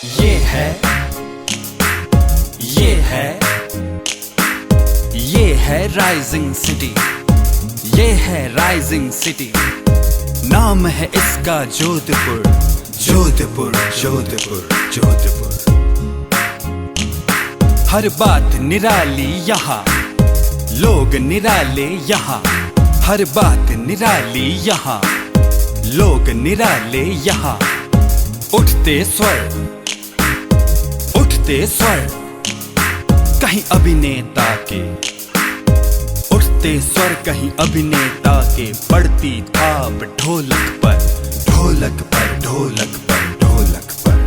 ये है rising city, ये है राइजिंग सिटी। नाम है इसका जोधपुर, जोधपुर, जोधपुर, जोधपुर। हर बात निराली यहाँ, लोग निराले यहाँ। हर बात निराली यहाँ, लोग निराले यहाँ। उठते स्वर, उठते स्वर कहीं अभिनेता के, उठते स्वर कहीं अभिनेता के। पड़ती थाप ढोलक पर, ढोलक पर, ढोलक पर, ढोलक पर।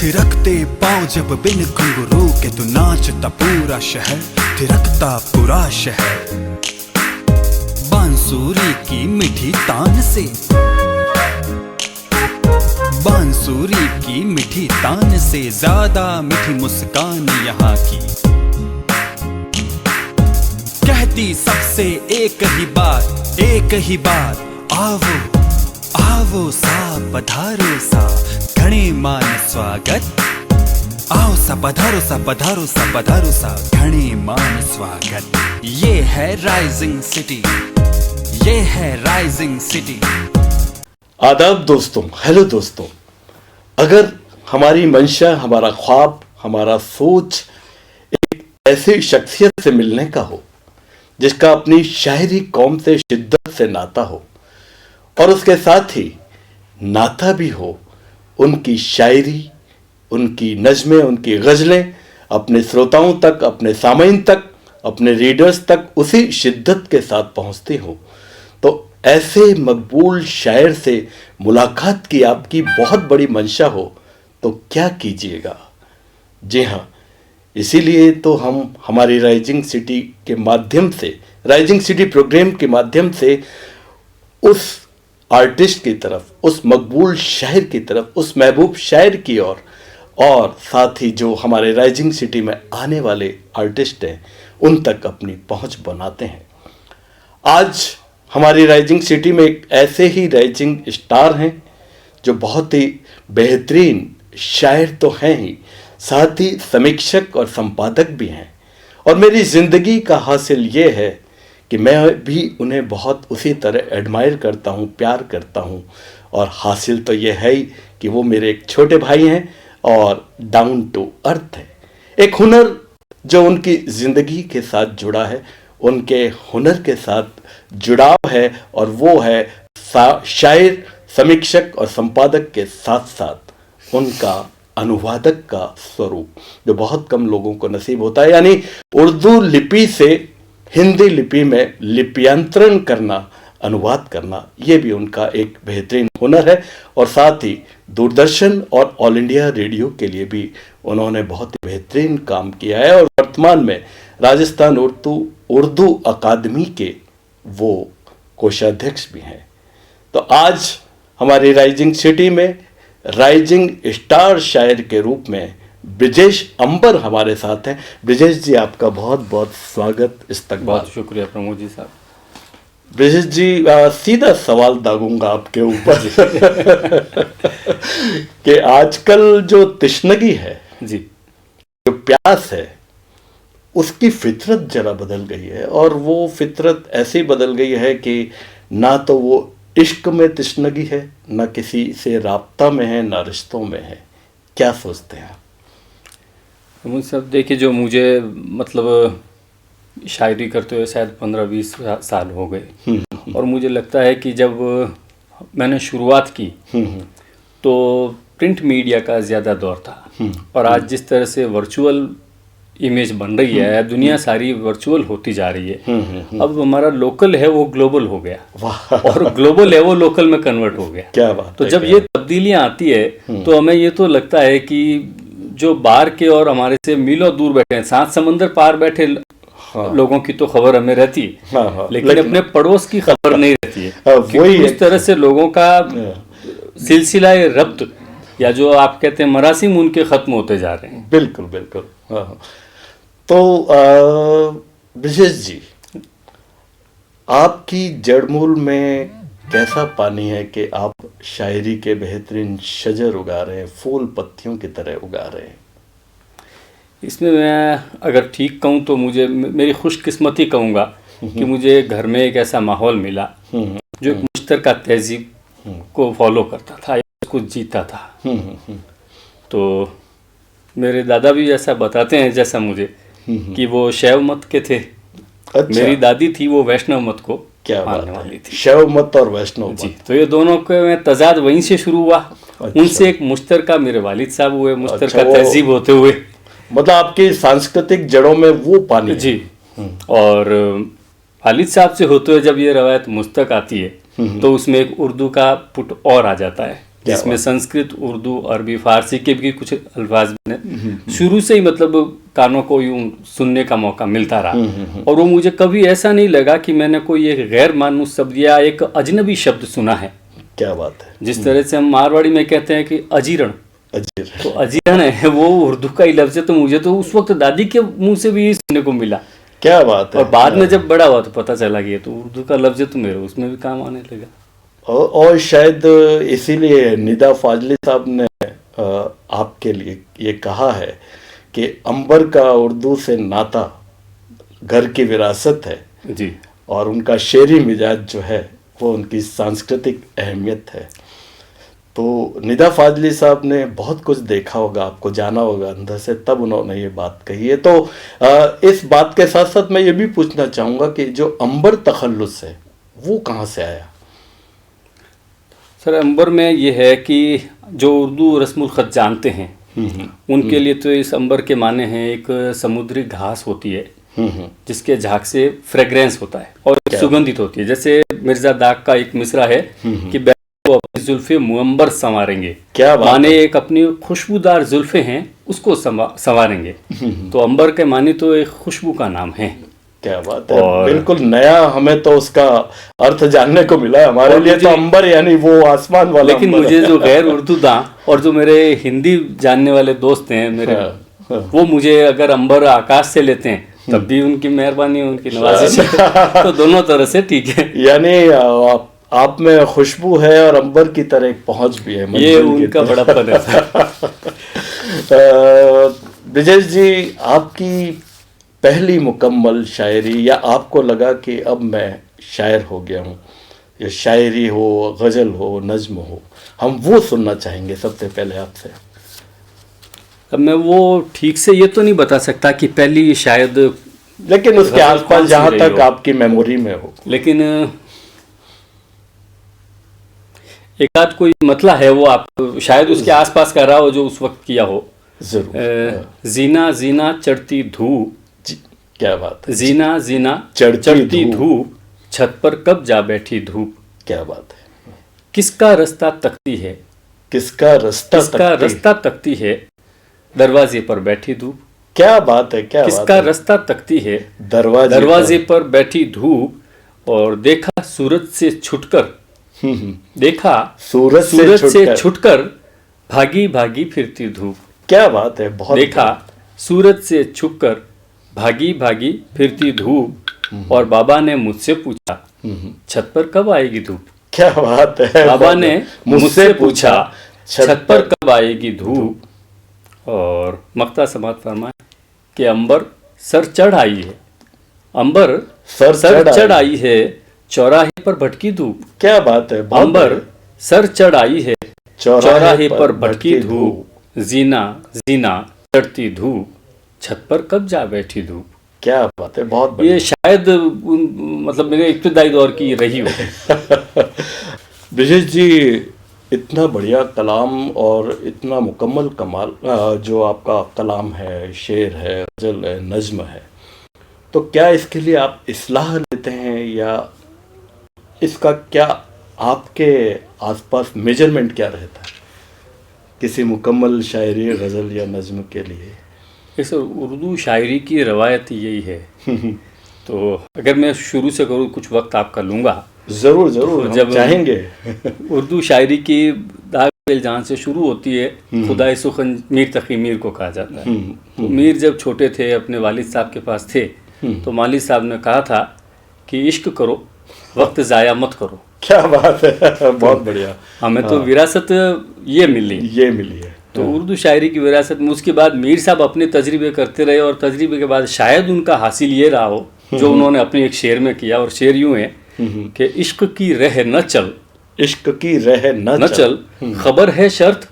थिरकते पांव जब बिन घुंघरू के तू नाचता पूरा शहर, थिरकता पूरा शहर। बांसुरी की मीठी तान से, बांसुरी की मीठी तान से ज्यादा मीठी मुस्कान यहाँ की। कहती सबसे एक ही बात, एक ही बात। आवो आवो सा पधारो सा, घणे मान स्वागत। आओ सा पधारो सा, पधारो सा, पधारो सा, घणे मान स्वागत। ये है राइजिंग सिटी, ये है राइजिंग सिटी। आदाब दोस्तों, हेलो दोस्तों। अगर हमारी मंशा, हमारा ख्वाब, हमारा सोच एक ऐसी शख्सियत से मिलने का हो जिसका अपनी शायरी कौम से शिद्दत से नाता हो, और उसके साथ ही नाता भी हो उनकी शायरी, उनकी नज़में, उनकी गज़लें अपने श्रोताओं तक, अपने सामीन तक, अपने रीडर्स तक उसी शिद्दत के साथ पहुंचती हो, तो ऐसे मकबूल शायर से मुलाकात की आपकी बहुत बड़ी मंशा हो तो क्या कीजिएगा। जी हाँ, इसीलिए तो हम हमारी राइजिंग सिटी के माध्यम से, राइजिंग सिटी प्रोग्राम के माध्यम से उस आर्टिस्ट की तरफ, उस मकबूल शायर की तरफ, उस महबूब शायर की ओर, और साथ ही जो हमारे राइजिंग सिटी में आने वाले आर्टिस्ट हैं उन तक अपनी पहुंच बनाते हैं। आज हमारी राइजिंग सिटी में एक ऐसे ही राइजिंग स्टार हैं जो बहुत ही बेहतरीन शायर तो हैं ही, साथ ही समीक्षक और संपादक भी हैं। और मेरी ज़िंदगी का हासिल ये है कि मैं भी उन्हें बहुत उसी तरह एडमायर करता हूँ, प्यार करता हूँ। और हासिल तो ये है ही कि वो मेरे एक छोटे भाई हैं और डाउन टू अर्थ है। एक हुनर जो उनकी ज़िंदगी के साथ जुड़ा है, उनके हुनर के साथ जुड़ाव है, और वो है शायर, समीक्षक और संपादक के साथ साथ उनका अनुवादक का स्वरूप, जो बहुत कम लोगों को नसीब होता है। यानी उर्दू लिपि से हिंदी लिपि में लिप्यांतरण करना, अनुवाद करना, ये भी उनका एक बेहतरीन हुनर है। और साथ ही दूरदर्शन और ऑल इंडिया रेडियो के लिए भी उन्होंने बहुत ही बेहतरीन काम किया है, और वर्तमान में राजस्थान उर्दू अकादमी के वो कोषाध्यक्ष भी हैं। तो आज हमारी राइजिंग सिटी में राइजिंग स्टार शायर के रूप में ब्रिजेश अंबर हमारे साथ हैं। ब्रिजेश जी, आपका बहुत बहुत स्वागत, इस्तकबाल। बहुत शुक्रिया प्रमोद जी साहब। ब्रिजेश जी, सीधा सवाल दागूंगा आपके ऊपर कि आजकल जो तशनगी है जी, जो प्यास है, उसकी फितरत जरा बदल गई है। और वो फितरत ऐसी बदल गई है कि ना तो वो इश्क में तशनगी है, ना किसी से राब्ता में है, ना रिश्तों में है। क्या सोचते हैं आप? प्रमोद साहब, देखिए, जो मुझे मतलब शायरी करते हुए शायद 15-20 साल हो गए, और मुझे लगता है कि जब मैंने शुरुआत की तो प्रिंट मीडिया का ज़्यादा दौर था, और आज जिस तरह से वर्चुअल इमेज बन रही है, दुनिया सारी वर्चुअल होती जा रही है। अब हमारा लोकल है वो ग्लोबल हो गया, और ग्लोबल है वो लोकल में कन्वर्ट हो गया। क्या बात तो है, जब ये तब्दीलियां आती है तो हमें ये तो लगता है कि जो बाहर के और हमारे से मीलों दूर बैठे हैं, 7 समंदर पार बैठे लोगों की तो खबर हमें रहती है, लेकिन अपने पड़ोस की खबर नहीं रहती है। वही इस तरह से लोगों का सिलसिला रब्त, या जो आप कहते हैं मरासिम, उनके खत्म होते जा रहे हैं। बिल्कुल बिल्कुल। तो ब्रिजेश जी, आपकी जड़मूल में कैसा पानी है कि आप शायरी के बेहतरीन शजर उगा रहे हैं, फूल पत्तियों की तरह उगा रहे हैं। इसमें मैं अगर ठीक कहूँ तो मुझे मेरी खुशकिस्मती कहूँगा कि मुझे घर में एक ऐसा माहौल मिला जो एक मुश्तरका तहजीब को फॉलो करता था, उसको जीता था। तो मेरे दादा भी ऐसा बताते हैं जैसा मुझे कि वो शैव मत के थे। अच्छा। मेरी दादी थी वो वैष्णव मत को क्या मानने बात वाली है, थी। शैव मत और वैष्णव जी, मत। तो ये दोनों के में तजाद वहीं से शुरू हुआ। अच्छा। उनसे एक मुश्तरका मेरे वालिद साहब हुए, मुश्तरका अच्छा, वो- तहजीब होते हुए। मतलब आपकी सांस्कृतिक जड़ों में वो पानी है। जी। और वालिद साहब से होते हुए जब ये रवायत मुस्तक आती है तो उसमें एक उर्दू का पुट और आ जाता है, जिसमें संस्कृत, उर्दू, अरबी, फारसी के भी कुछ अल्फाज मैंने शुरू से ही मतलब कानों को यूं सुनने का मौका मिलता रहा। और वो मुझे कभी ऐसा नहीं लगा कि मैंने कोई एक गैर मानूस शब्द या एक अजनबी शब्द सुना है। क्या बात है। जिस तरह से हम मारवाड़ी में कहते हैं कि अजीरण, अजीर। तो अजीरण है वो उर्दू का ही लफ्ज़ है। तो मुझे तो उस वक्त दादी के मुंह से भी सुनने को मिला। क्या बात है। और बाद में जब बड़ा हुआ तो पता चला कि ये तो उर्दू का लफ्ज़ है, तो मेरे उसमें भी काम आने लगा। और शायद इसीलिए निदा फाजली साहब ने आपके लिए ये कहा है कि अंबर का उर्दू से नाता घर की विरासत है जी। और उनका शेरी मिजाज जो है वो उनकी सांस्कृतिक अहमियत है। तो निदा फाजली साहब ने बहुत कुछ देखा होगा, आपको जाना होगा अंदर से, तब उन्होंने ये बात कही है। तो इस बात के साथ साथ मैं ये भी पूछना चाहूँगा कि जो अंबर तखल्लुस है वो कहाँ से आया? सर, अंबर में ये है कि जो उर्दू रस्मुल ख़त जानते हैं उनके लिए तो इस अंबर के माने हैं एक समुद्री घास होती है जिसके झाग से फ्रेग्रेंस होता है और सुगंधित होती है। जैसे मिर्जा दाग का एक मिसरा है कि वो अपनी जुल्फे मुअंबर संवारेंगे। क्या बात माने एक अपनी खुशबूदार जुल्फे हैं उसको संवारेंगे। तो अंबर के माने तो एक खुशबू का नाम है। क्या बात है। बिल्कुल नया हमें तो उसका अर्थ जानने को मिला है। हमारे लिए तो अंबर यानी वो आसमान वाला। लेकिन मुझे जो गैर उर्दू दां और जो मेरे हिंदी जानने वाले दोस्त हैं मेरे, वो मुझे अगर अंबर आकाश से लेते हैं तब भी उनकी मेहरबानी, उनकी नवाजिश है। तो दोनों तरह से ठीक है। यानी आप में खुशबू है और अंबर की तरह एक पहुंच भी है। ये उनका बड़ापन है। ब्रिजेश जी, आपकी पहली मुकम्मल शायरी या आपको लगा कि अब मैं शायर हो गया हूँ, या शायरी हो, गज़ल हो, नज्म हो, हम वो सुनना चाहेंगे सबसे पहले आपसे। अब मैं वो ठीक से ये तो नहीं बता सकता कि पहली शायद, लेकिन उसके आसपास जहाँ तक आपकी मेमोरी में हो। लेकिन एक आध कोई मतला है वो आप शायद उसके आसपास कर रहा हो जो उस वक्त किया हो। जरूर। जीना जीना चढ़ती धूप, क्या बात है। जीना जीना चढ़ती धूप, छत पर कब जा बैठी धूप। क्या बात है। किसका रास्ता तकती है, किसका रास्ता तकती है, दरवाजे पर बैठी धूप। क्या बात है। क्या किसका रास्ता तकती है, दरवाजे पर बैठी धूप। और देखा सूरज से छुटकर, देखा सूरज से छुटकर, भागी भागी फिरती धूप। क्या बात है। बहुत देखा सूरज से छुपकर, भागी भागी फिरती धूप। और बाबा ने मुझसे पूछा, छत पर कब आएगी धूप। क्या बात है। बाबा ने मुझसे पूछा, छत पर कब आएगी धूप। और मक्ता समात फरमाए कि अंबर सर चढ़ आई है, अंबर सर चढ़ आई है, चौराहे पर भटकी धूप। क्या बात है। अंबर सर चढ़ आई है, चौराहे पर भटकी धूप। जीना जीना चढ़ती धूप, छत पर कब जा बैठी धूप। क्या बात है। बहुत ये शायद मतलब मेरे इब्तिदाई दौर की रही हो। ब्रिजेश जी, इतना बढ़िया कलाम और इतना मुकम्मल कमाल जो आपका कलाम है, शेर है, गज़ल है, नज्म है, तो क्या इसके लिए आप इस्लाह लेते हैं या इसका क्या आपके आसपास मेजरमेंट क्या रहता है किसी मुकम्मल शायरी, गज़ल या नज्म के लिए? इस उर्दू शायरी की रवायत यही है। तो अगर मैं शुरू से करूँ, कुछ वक्त आपका लूँगा। ज़रूर ज़रूर, तो जब चाहेंगे। उर्दू शायरी की दाग जहाँ से शुरू होती है, खुदाई सुखन मीर तकी मीर को कहा जाता है। तो मीर जब छोटे थे, अपने वालिद साहब के पास थे, तो वालिद साहब ने कहा था कि इश्क करो, वक्त ज़ाया मत करो। क्या बात है, बहुत बढ़िया। हमें तो विरासत ये मिली है। तो उर्दू शायरी की विरासत में। उसके बाद मीर साहब अपने तजर्बे करते रहे और तजर्बे के बाद शायद उनका हासिल ये रहा हो जो उन्होंने अपने एक शेर में किया, और शेर यूं है कि इश्क की रह न चल, इश्क की रह न चल, खबर है शर्त,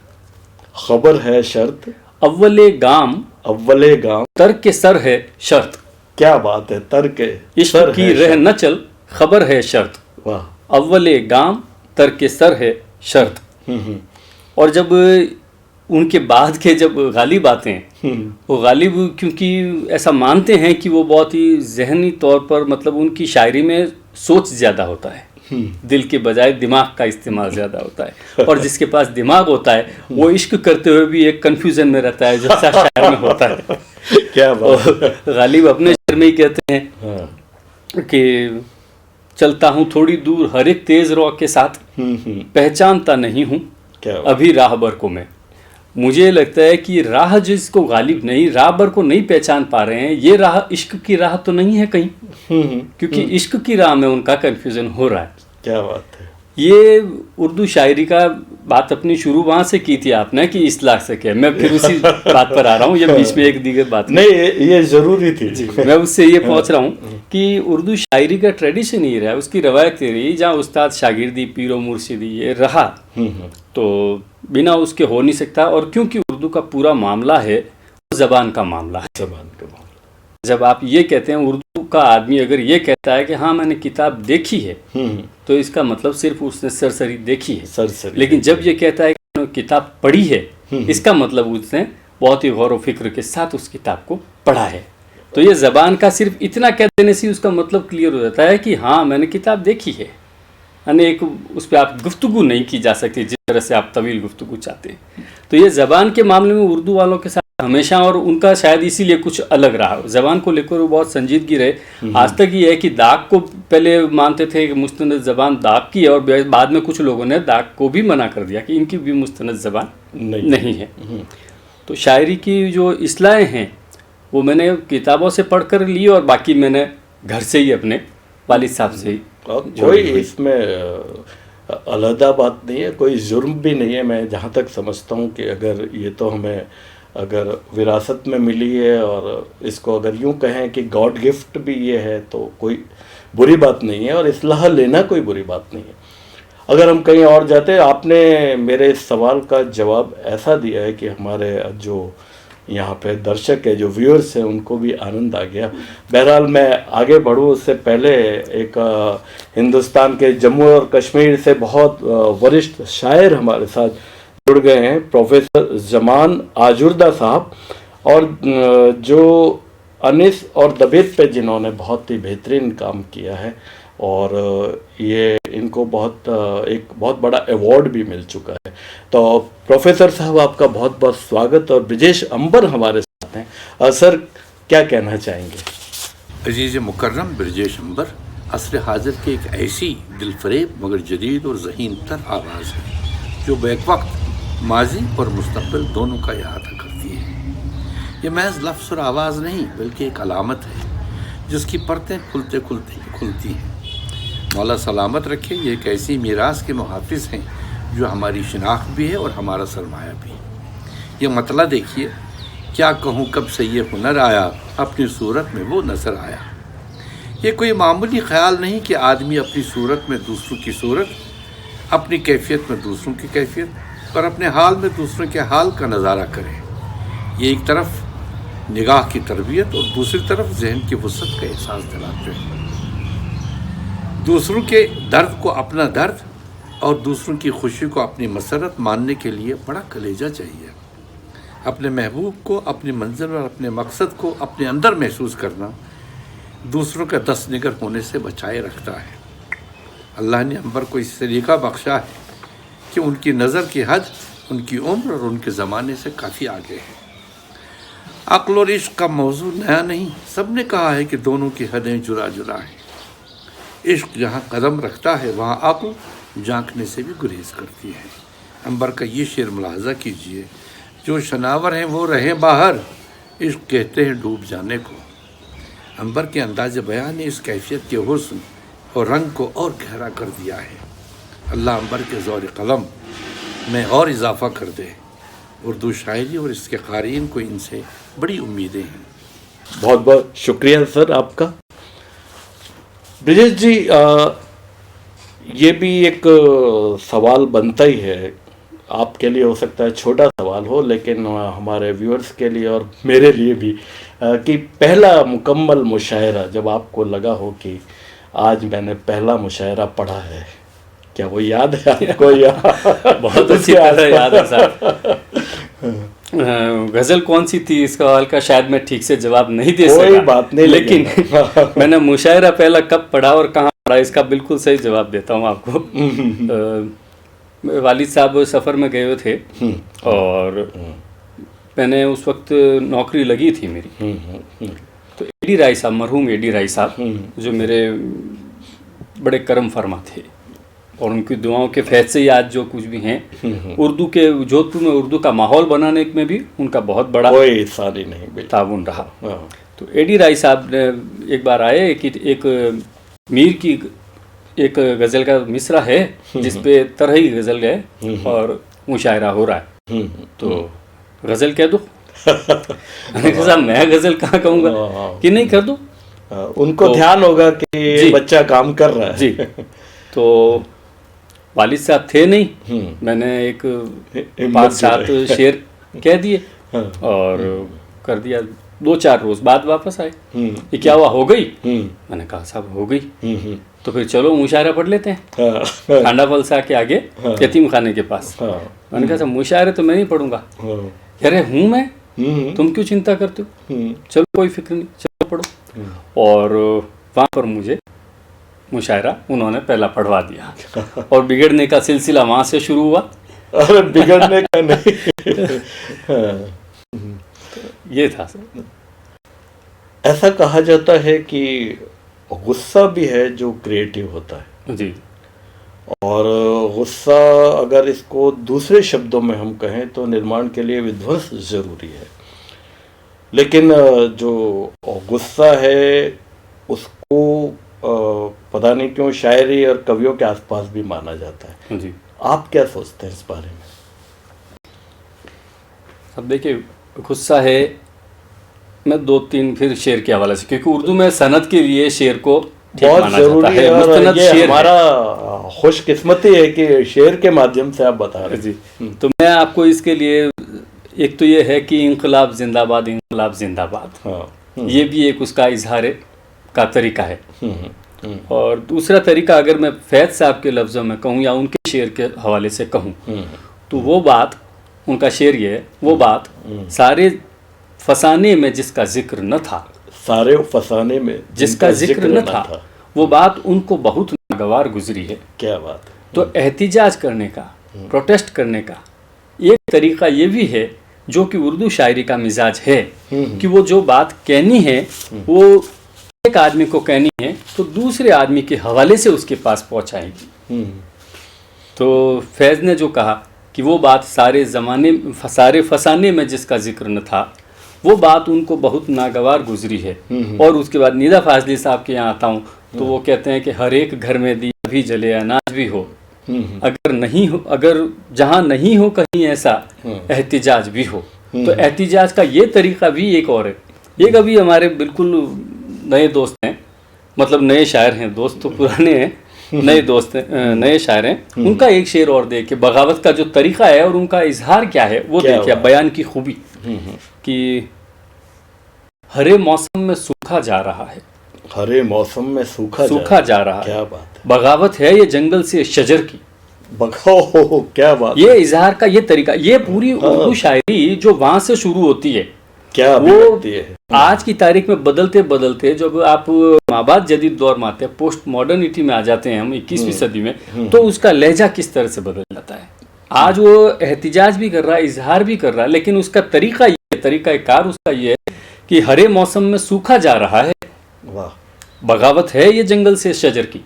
खबर है शर्त, अव्वले गाम, अव्वले गाम, तर्क के सर है शर्त। क्या बात है, तर्क इश्क की रह न चल, खबर है शर्त, वाह, अव्वले गाम, तर्क के सर है शर्त। और जब उनके बाद के जब गालिब आते हैं, वो गालिब क्योंकि ऐसा मानते हैं कि वो बहुत ही जहनी तौर पर, मतलब उनकी शायरी में सोच ज़्यादा होता है, दिल के बजाय दिमाग का इस्तेमाल ज़्यादा होता है, और जिसके पास दिमाग होता है वो इश्क करते हुए भी एक कन्फ्यूज़न में रहता है जैसा शायर में होता है। क्या बात। गालिब अपने शेर में ही कहते हैं कि चलता हूँ थोड़ी दूर हर एक तेज रौ के साथ, पहचानता नहीं हूँ अभी राहबर को मैं। मुझे लगता है कि राह जिसको गालिब नहीं, राहबर को नहीं पहचान पा रहे हैं, ये राह इश्क की राह तो नहीं है कहीं, क्योंकि इश्क की राह में उनका कंफ्यूजन हो रहा है। क्या बात है। ये उर्दू शायरी का बात अपनी शुरू वहाँ से की थी आपने कि इस्लाह से क्या, मैं फिर उसी बात पर आ रहा हूँ, ये बीच में एक दीगर बात नहीं, ये जरूरी थी जी। मैं उससे ये पहुँच रहा हूँ कि उर्दू शायरी का ट्रेडिशन ही रहा, उसकी रवायत रही, जहाँ उस्ताद शागिर्दी, पीरो मुर्शिदी ये रहा, तो बिना उसके हो नहीं सकता। और क्योंकि उर्दू का पूरा मामला है ज़बान का मामला है, ज़बान का मामला। जब आप ये कहते हैं, उर्दू का आदमी अगर ये कहता है कि हाँ मैंने किताब देखी है, तो इसका मतलब सिर्फ उसने सरसरी देखी है, सरसरी। लेकिन जब ये कहता है कि किताब पढ़ी है, इसका मतलब उसने बहुत ही गौर व फिक्र के साथ उस किताब को पढ़ा है। तो ये ज़बान का सिर्फ इतना कह देने से उसका मतलब क्लियर हो जाता है कि हाँ मैंने किताब देखी है, अनेक उस पर आप गुफ्तगू नहीं की जा सकती जिस तरह से आप तवील गुफ्तगू चाहते हैं। तो ये ज़बान के मामले में उर्दू वालों के साथ हमेशा, और उनका शायद इसीलिए कुछ अलग रहा, ज़बान को लेकर वो बहुत संजीदगी रहे। आज तक ये है कि दाग को पहले मानते थे कि मुस्तनद ज़बान दाग की है, और बाद में कुछ लोगों ने दाग को भी मना कर दिया कि इनकी भी मुस्तनद ज़बान नहीं है। तो शायरी की जो इस्लाहें हैं वो मैंने किताबों से पढ़ कर ली, और बाकी मैंने घर से ही अपने वालिद साहब से ही। कोई इसमें अलहदा बात नहीं है, कोई जुर्म भी नहीं है। मैं जहाँ तक समझता हूँ कि अगर ये तो हमें अगर विरासत में मिली है, और इसको अगर यूँ कहें कि गॉड गिफ्ट भी ये है, तो कोई बुरी बात नहीं है, और इस्लाह लेना कोई बुरी बात नहीं है। अगर हम कहीं और जाते हैं, आपने मेरे इस सवाल का जवाब ऐसा दिया है कि हमारे जो यहाँ पे दर्शक है, जो व्यूअर्स हैं, उनको भी आनंद आ गया। बहरहाल मैं आगे बढ़ूँ उससे पहले एक हिंदुस्तान के जम्मू और कश्मीर से बहुत वरिष्ठ शायर हमारे साथ जुड़ गए हैं, प्रोफेसर जमान आजुर्दा साहब, और जो अनिस और दबीत पे जिन्होंने बहुत ही बेहतरीन काम किया है, और ये इनको एक बहुत बड़ा अवार्ड भी मिल चुका है। तो प्रोफेसर साहब आपका बहुत बहुत स्वागत, और ब्रिजेश अंबर हमारे साथ हैं। सर क्या कहना चाहेंगे? अजीज़ मुकर्रम ब्रिजेश अंबर असर हाजिर की एक ऐसी दिलफरेब मगर जदीद और ज़हीन तर आवाज़ है जो बैक वक्त माजी और मुस्तक़बिल दोनों का इहाता करती है। ये महज लफ्ज़ और आवाज़ नहीं बल्कि एक अलामत है जिसकी परतें खुलते खुलते खुलती हैं। मौला सलामत रखे, ये एक ऐसी मीरास के मुहाफ़िज़ हैं जो हमारी शिनाख्त भी है और हमारा सरमाया भी। ये मतला देखिए, क्या कहूँ कब से ये हुनर आया, अपनी सूरत में वो नज़र आया। ये कोई मामूली ख्याल नहीं कि आदमी अपनी सूरत में दूसरों की सूरत, अपनी कैफियत में दूसरों की कैफियत, और अपने हाल में दूसरों के हाल का नज़ारा करे। ये एक तरफ निगाह की तरबियत और दूसरी तरफ जहन की वसअत का एहसास दिलाते हैं। दूसरों के दर्द को अपना दर्द और दूसरों की खुशी को अपनी मसरत मानने के लिए बड़ा कलेजा चाहिए। अपने महबूब को, अपनी मंजिल और अपने मकसद को अपने अंदर महसूस करना दूसरों का दस्त निगर होने से बचाए रखता है। अल्लाह ने अंबर को इस तरीक़ा बख्शा है कि उनकी नज़र की हद उनकी उम्र और उनके ज़माने से काफ़ी आगे है। अक्ल और इश्क का मौजू नया नहीं, सब ने कहा है कि दोनों की हदें जुदा जुदा हैं। इश्क जहाँ कदम रखता है वहाँ अक्ल झांकने से भी गुरेज करती है। अंबर का ये शेर मुलाहजा कीजिए, जो शनावर हैं वो रहें बाहर, इश्क कहते हैं डूब जाने को। अंबर के अंदाज़ बयान ने इस कैफियत के हुस्न और रंग को और गहरा कर दिया है। अल्लाह अंबर के ज़ोर कलम में और इजाफ़ा कर दे। उर्दू शायरी और इसके क़ारीन को इनसे बड़ी उम्मीदें हैं। बहुत बहुत शुक्रिया सर आपका। ब्रिजेश जी, ये भी एक सवाल बनता ही है, आपके लिए हो सकता है छोटा सवाल हो, लेकिन हमारे व्यूअर्स के लिए और मेरे लिए भी, कि पहला मुकम्मल मुशायरा जब आपको लगा हो कि आज मैंने पहला मुशायरा पढ़ा है, क्या वो याद है आपको? या बहुत अच्छी तरह याद है साहब। गज़ल कौन सी थी इस सवाल का शायद मैं ठीक से जवाब नहीं दे सका। कोई बात नहीं, लेकिन मैंने मुशायरा पहला कब पढ़ा और कहाँ पढ़ा इसका बिल्कुल सही जवाब देता हूँ आपको। वालिद साहब सफ़र में गए हुए थे और मैंने उस वक्त नौकरी लगी थी मेरी। तो एडी राय साहब, मरहूम एडी राय साहब, जो मेरे बड़े करम फरमा थे और उनकी दुआओं के फैज़ से ही आज जो कुछ भी हैं, उर्दू के जोधपुर में उर्दू का माहौल बनाने में भी उनका बहुत बड़ा कोई सारी नहीं ताउन रहा। तो एडी राय साहब ने एक बार आए कि एक मीर की एक गज़ल का मिसरा है जिस पे तरह ही गज़ल है और मुशायरा हो रहा है, तो गज़ल कह दो। मैंने कहा साहब मैं गज़ल कहाँ कहूँगा कि नहीं कर दो। उनको ध्यान होगा कि ये बच्चा काम कर रहा है। जी, तो वालिद साहब थे नहीं, मैंने एक 5-7 शेर कह दिए और कर दिया। 2-4 रोज बाद वापस आए, ये क्या हुआ, हो गई? मैंने कहा साहब हो गई। तो फिर चलो मुशायरा पढ़ लेते हैं खांडा फलसा के आगे यतीम खाने के पास। मैंने कहा साहब मुशायरे तो मैं नहीं पढ़ूंगा। अरे हूँ मैं, तुम क्यों चिंता करते हो, चलो कोई फिक्र नहीं, चलो पढ़ो। और वहाँ पर मुझे मुशायरा उन्होंने पहला पढ़वा दिया और बिगड़ने का सिलसिला वहाँ से शुरू हुआ। अरे बिगड़ने का नहीं। ये था सर। ऐसा कहा जाता है कि गुस्सा भी है जो क्रिएटिव होता है जी, और गुस्सा अगर इसको दूसरे शब्दों में हम कहें तो निर्माण के लिए विध्वंस जरूरी है। लेकिन जो गुस्सा है उसको पता नहीं क्यों शायरी और कवियों के आसपास भी माना जाता है जी। आप क्या सोचते हैं इस बारे में? अब देखिए, गुस्सा है, मैं 2-3 फिर शेर के हवाले से, क्योंकि उर्दू में सनद के लिए शेर को बहुत जरूरी है और ये हमारा खुशकिस्मती है कि शेर के माध्यम से आप बता रहे जी। तो मैं आपको इसके लिए, एक तो ये है कि इंकलाब जिंदाबाद, इंकलाब जिंदाबाद, ये भी एक उसका इजहार का तरीका है। और दूसरा तरीका अगर मैं फैज़ साहब के लफ्ज़ों में कहूँ या उनके शेर के हवाले से कहूँ तो वो बात, उनका शेर ये है, वो बात सारे फसाने में जिसका जिक्र न था, सारे फसाने में जिसका जिक्र न था, वो बात उनको बहुत नागवार गुजरी है। क्या बात है। तो एहतिजाज करने का, प्रोटेस्ट करने का एक तरीका ये भी है जो कि उर्दू शायरी का मिजाज है कि वो जो बात कहनी है वो एक आदमी को कहनी है तो दूसरे आदमी के हवाले से उसके पास पहुंचाएगी। तो फैज़ ने जो कहा कि वो बात सारे फसाने में जिसका जिक्र न था, वो बात उनको बहुत नागवार गुजरी है। और उसके बाद निदा फाजली साहब के यहाँ आता हूँ तो वो कहते हैं कि हर एक घर में दिया भी जले अनाज भी हो, अगर नहीं हो, अगर जहाँ नहीं हो कहीं ऐसा एहतिजाज भी हो। तो एहतिजाज का ये तरीका भी एक और है। ये कभी हमारे बिल्कुल नए दोस्त हैं, मतलब नए शायर हैं, दोस्त तो पुराने हैं, नए दोस्त हैं, नए शायर हैं। उनका एक शेर और देख के बगावत का जो तरीका है और उनका इजहार क्या है वो देखिए, बयान की खूबी कि हरे मौसम में सूखा जा रहा है, हरे मौसम में सूखा जा रहा है, क्या बात है। बगावत है ये जंगल से शजर की, बगाओ, क्या बात। ये इजहार का ये तरीका, ये पूरी उर्दू शायरी जो वहां से शुरू होती है, क्या वो है। आज की तारीख में बदलते बदलते जब आप माबाद जदीद दौर में आते हैं, पोस्ट मॉडर्निटी में आ जाते हैं हम 21वीं सदी में, तो उसका लहजा किस तरह से बदल जाता है। आज वो एहतिजाज भी कर रहा है, इजहार भी कर रहा है, लेकिन उसका तरीका ये, तरीका कार उसका ये है कि हरे मौसम में सूखा जा रहा है, वाह, बगावत है ये जंगल से शजर की।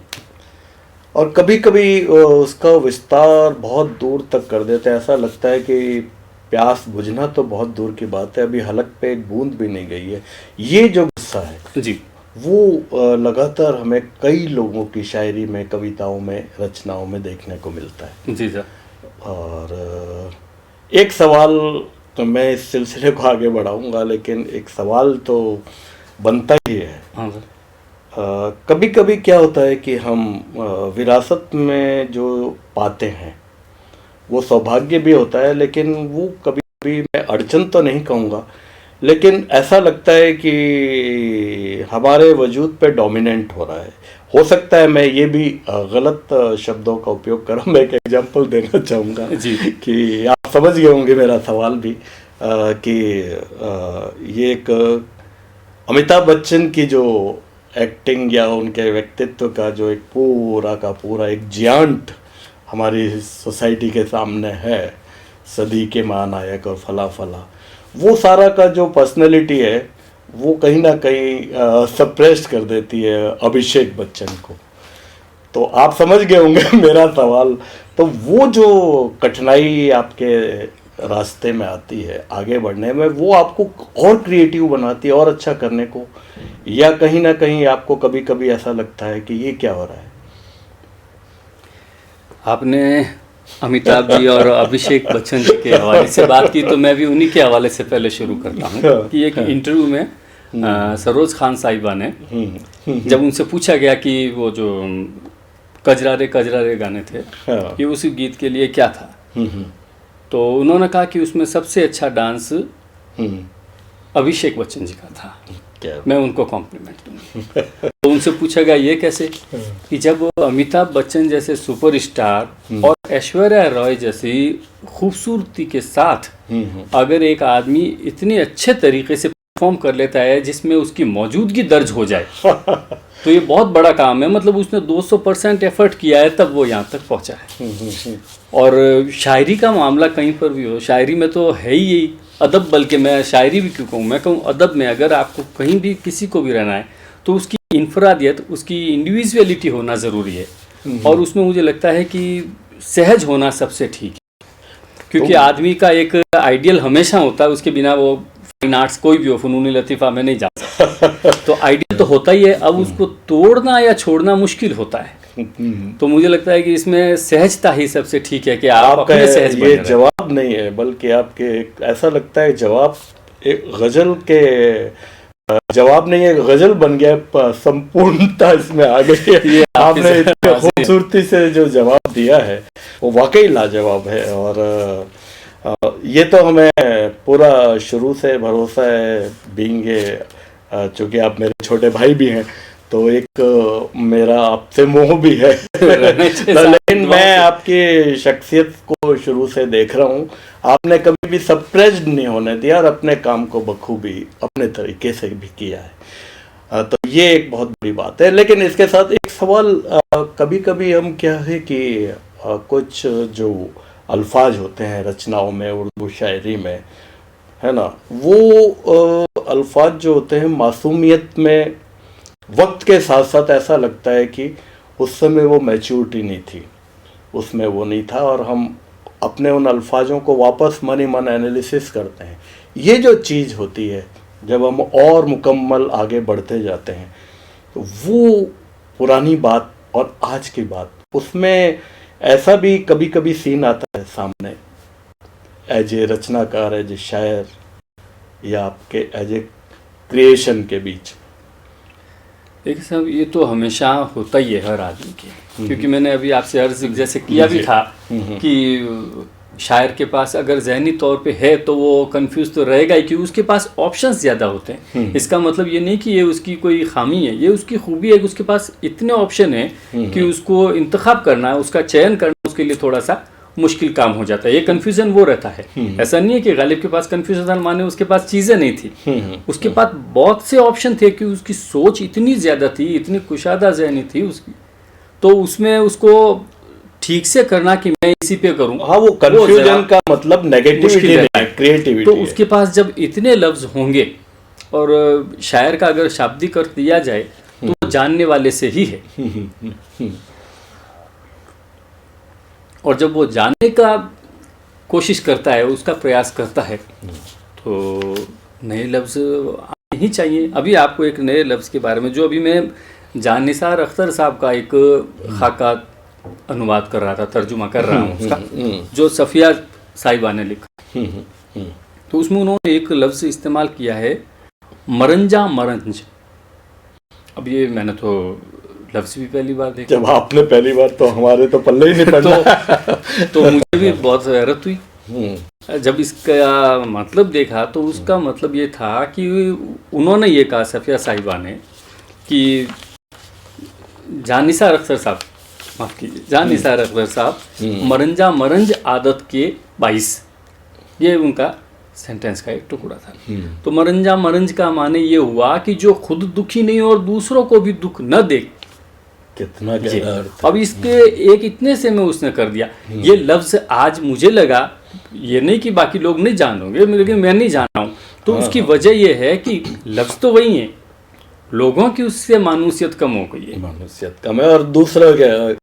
और कभी कभी उसका विस्तार बहुत दूर तक कर देते हैं, ऐसा लगता है कि प्यास बुझना तो बहुत दूर की बात है, अभी हलक पे एक बूंद भी नहीं गई है। ये जो गुस्सा है जी, वो लगातार हमें कई लोगों की शायरी में, कविताओं में, रचनाओं में देखने को मिलता है। जी सर। और एक सवाल, तो मैं इस सिलसिले को आगे बढ़ाऊंगा, लेकिन एक सवाल तो बनता ही है। हाँ सर। कभी कभी क्या होता है कि हम विरासत में जो पाते हैं वो सौभाग्य भी होता है, लेकिन वो कभी कभी, मैं अड़चन तो नहीं कहूँगा, लेकिन ऐसा लगता है कि हमारे वजूद पे डोमिनेंट हो रहा है। हो सकता है मैं ये भी गलत शब्दों का उपयोग करूँ। मैं एक एग्जांपल देना चाहूँगा जी। कि आप समझ गए होंगे मेरा सवाल भी, कि ये एक अमिताभ बच्चन की जो एक्टिंग या उनके व्यक्तित्व का जो एक पूरा का पूरा एक जियांट हमारी सोसाइटी के सामने है, सदी के महानायक और फला फला, वो सारा का जो पर्सनैलिटी है वो कहीं ना कहीं सप्रेस्ड कर देती है अभिषेक बच्चन को। तो आप समझ गए होंगे मेरा सवाल। तो वो जो कठिनाई आपके रास्ते में आती है आगे बढ़ने में, वो आपको और क्रिएटिव बनाती है और अच्छा करने को, या कहीं ना कहीं आपको कभी कभी ऐसा लगता है कि ये क्या हो रहा है? आपने अमिताभ जी और अभिषेक बच्चन जी के हवाले से बात की, तो मैं भी उन्हीं के हवाले से पहले शुरू करता हूँ कि एक इंटरव्यू में सरोज खान साहिबा ने, जब उनसे पूछा गया कि वो जो कजरारे कजरारे गाने थे कि उस गीत के लिए क्या था, तो उन्होंने कहा कि उसमें सबसे अच्छा डांस अभिषेक बच्चन जी का था। मैं उनको कॉम्प्लीमेंट दूंगा। तो उनसे पूछा गया ये कैसे, कि जब अमिताभ बच्चन जैसे सुपरस्टार और ऐश्वर्या रॉय जैसी खूबसूरती के साथ अगर एक आदमी इतने अच्छे तरीके से परफॉर्म कर लेता है जिसमें उसकी मौजूदगी दर्ज हो जाए, तो ये बहुत बड़ा काम है। मतलब उसने 200% एफर्ट किया है, तब वो यहाँ तक पहुँचा है। और शायरी का मामला कहीं पर भी हो, शायरी में तो है ही यही अदब, बल्कि मैं शायरी भी क्यों कहूँ, मैं कहूँ अदब में अगर आपको कहीं भी किसी को भी रहना है तो उसकी इनफरादियत, उसकी इंडिविजुअलिटी होना ज़रूरी है। और उसमें मुझे लगता है कि सहज होना सबसे ठीक है, क्योंकि आदमी का एक आइडियल हमेशा होता है, उसके बिना वो फाइन आर्ट्स कोई भी हो, फनून लतीफ़ा में नहीं जा सकता। तो आइडियल तो होता ही है, अब उसको तोड़ना या छोड़ना मुश्किल होता है। तो मुझे लगता है कि इसमें सहजता ही सबसे ठीक है कि आप अपने सहज बने ये रहें। जवाब नहीं है, बल्कि आपके ऐसा लगता है जवाब एक गजल के जवाब नहीं है, गजल बन गया, संपूर्णता इसमें आ गई है। आपने इतनी खूबसूरती से जो जवाब दिया है वो वाकई लाजवाब है। और ये तो हमें पूरा शुरू से भरोसा है, बींगे चूँकि आप मेरे छोटे भाई भी हैं, तो एक मेरा आपसे मोह भी है। लेकिन मैं आपकी शख्सियत को शुरू से देख रहा हूँ, आपने कभी भी सप्रेस्ड नहीं होने दिया और अपने काम को बखूबी अपने तरीके से भी किया है। तो ये एक बहुत बड़ी बात है। लेकिन इसके साथ एक सवाल, कभी कभी हम क्या है कि कुछ जो अल्फाज होते हैं रचनाओं में, उर्दू शायरी में, है ना, वो अल्फाज जो होते हैं मासूमियत में वक्त के साथ साथ ऐसा लगता है कि उस समय वो मैच्योरिटी नहीं थी, उसमें वो नहीं था, और हम अपने उन अल्फाजों को वापस मन ही मन एनालिसिस करते हैं। ये जो चीज़ होती है जब हम और मुकम्मल आगे बढ़ते जाते हैं, तो वो पुरानी बात और आज की बात, उसमें ऐसा भी कभी कभी सीन आता है सामने, एज ए रचनाकार, एज ए शायर, या आपके एज ए क्रिएशन के बीच। देखिए साहब, ये तो हमेशा होता ही है हर आदमी के, क्योंकि मैंने अभी आपसे अर्ज जैसे किया भी था कि शायर के पास अगर जहनी तौर पे है तो वो कंफ्यूज तो रहेगा ही, क्योंकि उसके पास ऑप्शंस ज़्यादा होते हैं। इसका मतलब ये नहीं कि ये उसकी कोई खामी है, ये उसकी खूबी है कि उसके पास इतने ऑप्शन है कि उसको इंतखाब करना है, उसका चयन करना उसके लिए थोड़ा सा मुश्किल काम हो जाता है। ये कन्फ्यूज़न वो रहता है। ऐसा नहीं है कि गालिब के पास कन्फ्यूज़न माने उसके पास चीज़ें नहीं थी, उसके पास बहुत से ऑप्शन थे कि उसकी सोच इतनी ज़्यादा थी, इतनी कुशादा ज़हनी थी उसकी, तो उसमें उसको ठीक से करना कि मैं इसी पे करूं। हाँ, वो कन्फ्यूजन का मतलब नेगेटिविटी नहीं, क्रिएटिविटी। तो उसके पास जब इतने लफ्ज होंगे, और शायर का अगर शाब्दिक अर्थ दिया जाए तो वो जानने वाले से ही है, और जब वो जानने का कोशिश करता है, उसका प्रयास करता है, तो नए लफ्ज नहीं चाहिए। अभी आपको एक नए लफ्ज़ के बारे में, जो अभी मैं जानिसार अख्तर साहब का एक खाका अनुवाद कर रहा था, तर्जुमा कर रहा हूँ उसका, जो सफ़िया साहिबा ने लिखा, तो उसमें उन्होंने एक लफ्ज़ इस्तेमाल किया है, मरंजा मरंज। अब ये मैंने तो लफ्ज़ भी पहली बार देखा। जब आपने पहली बार, तो हमारे तो पल्ले ही नहीं पड़ा। तो मुझे भी बहुत हैरत हुई जब इसका मतलब देखा। तो उसका मतलब ये था कि उन्होंने ये कहा, सफ़िया साहिबा ने, कि जानिसार अख्तर साहब, माफ़ कीजिए, जानिसार अख्तर साहब मरंजा मरंज आदत के 22, ये उनका सेंटेंस का एक टुकड़ा था। तो मरंजा मरंज का माने ये हुआ कि जो खुद दुखी नहीं और दूसरों को भी दुख न दे। कितना गहरा अर्थ। अब इसके एक इतने से में उसने कर दिया। ये लफ्ज़ आज मुझे लगा, ये नहीं कि बाकी लोग नहीं जानोगे, लेकिन मैं नहीं जाना हूँ। तो उसकी वजह ये है कि लफ्ज़ तो वही है, लोगों की उससे मानूसियत कम हो गई है। मानूसियत कम है, और दूसरा क्या है,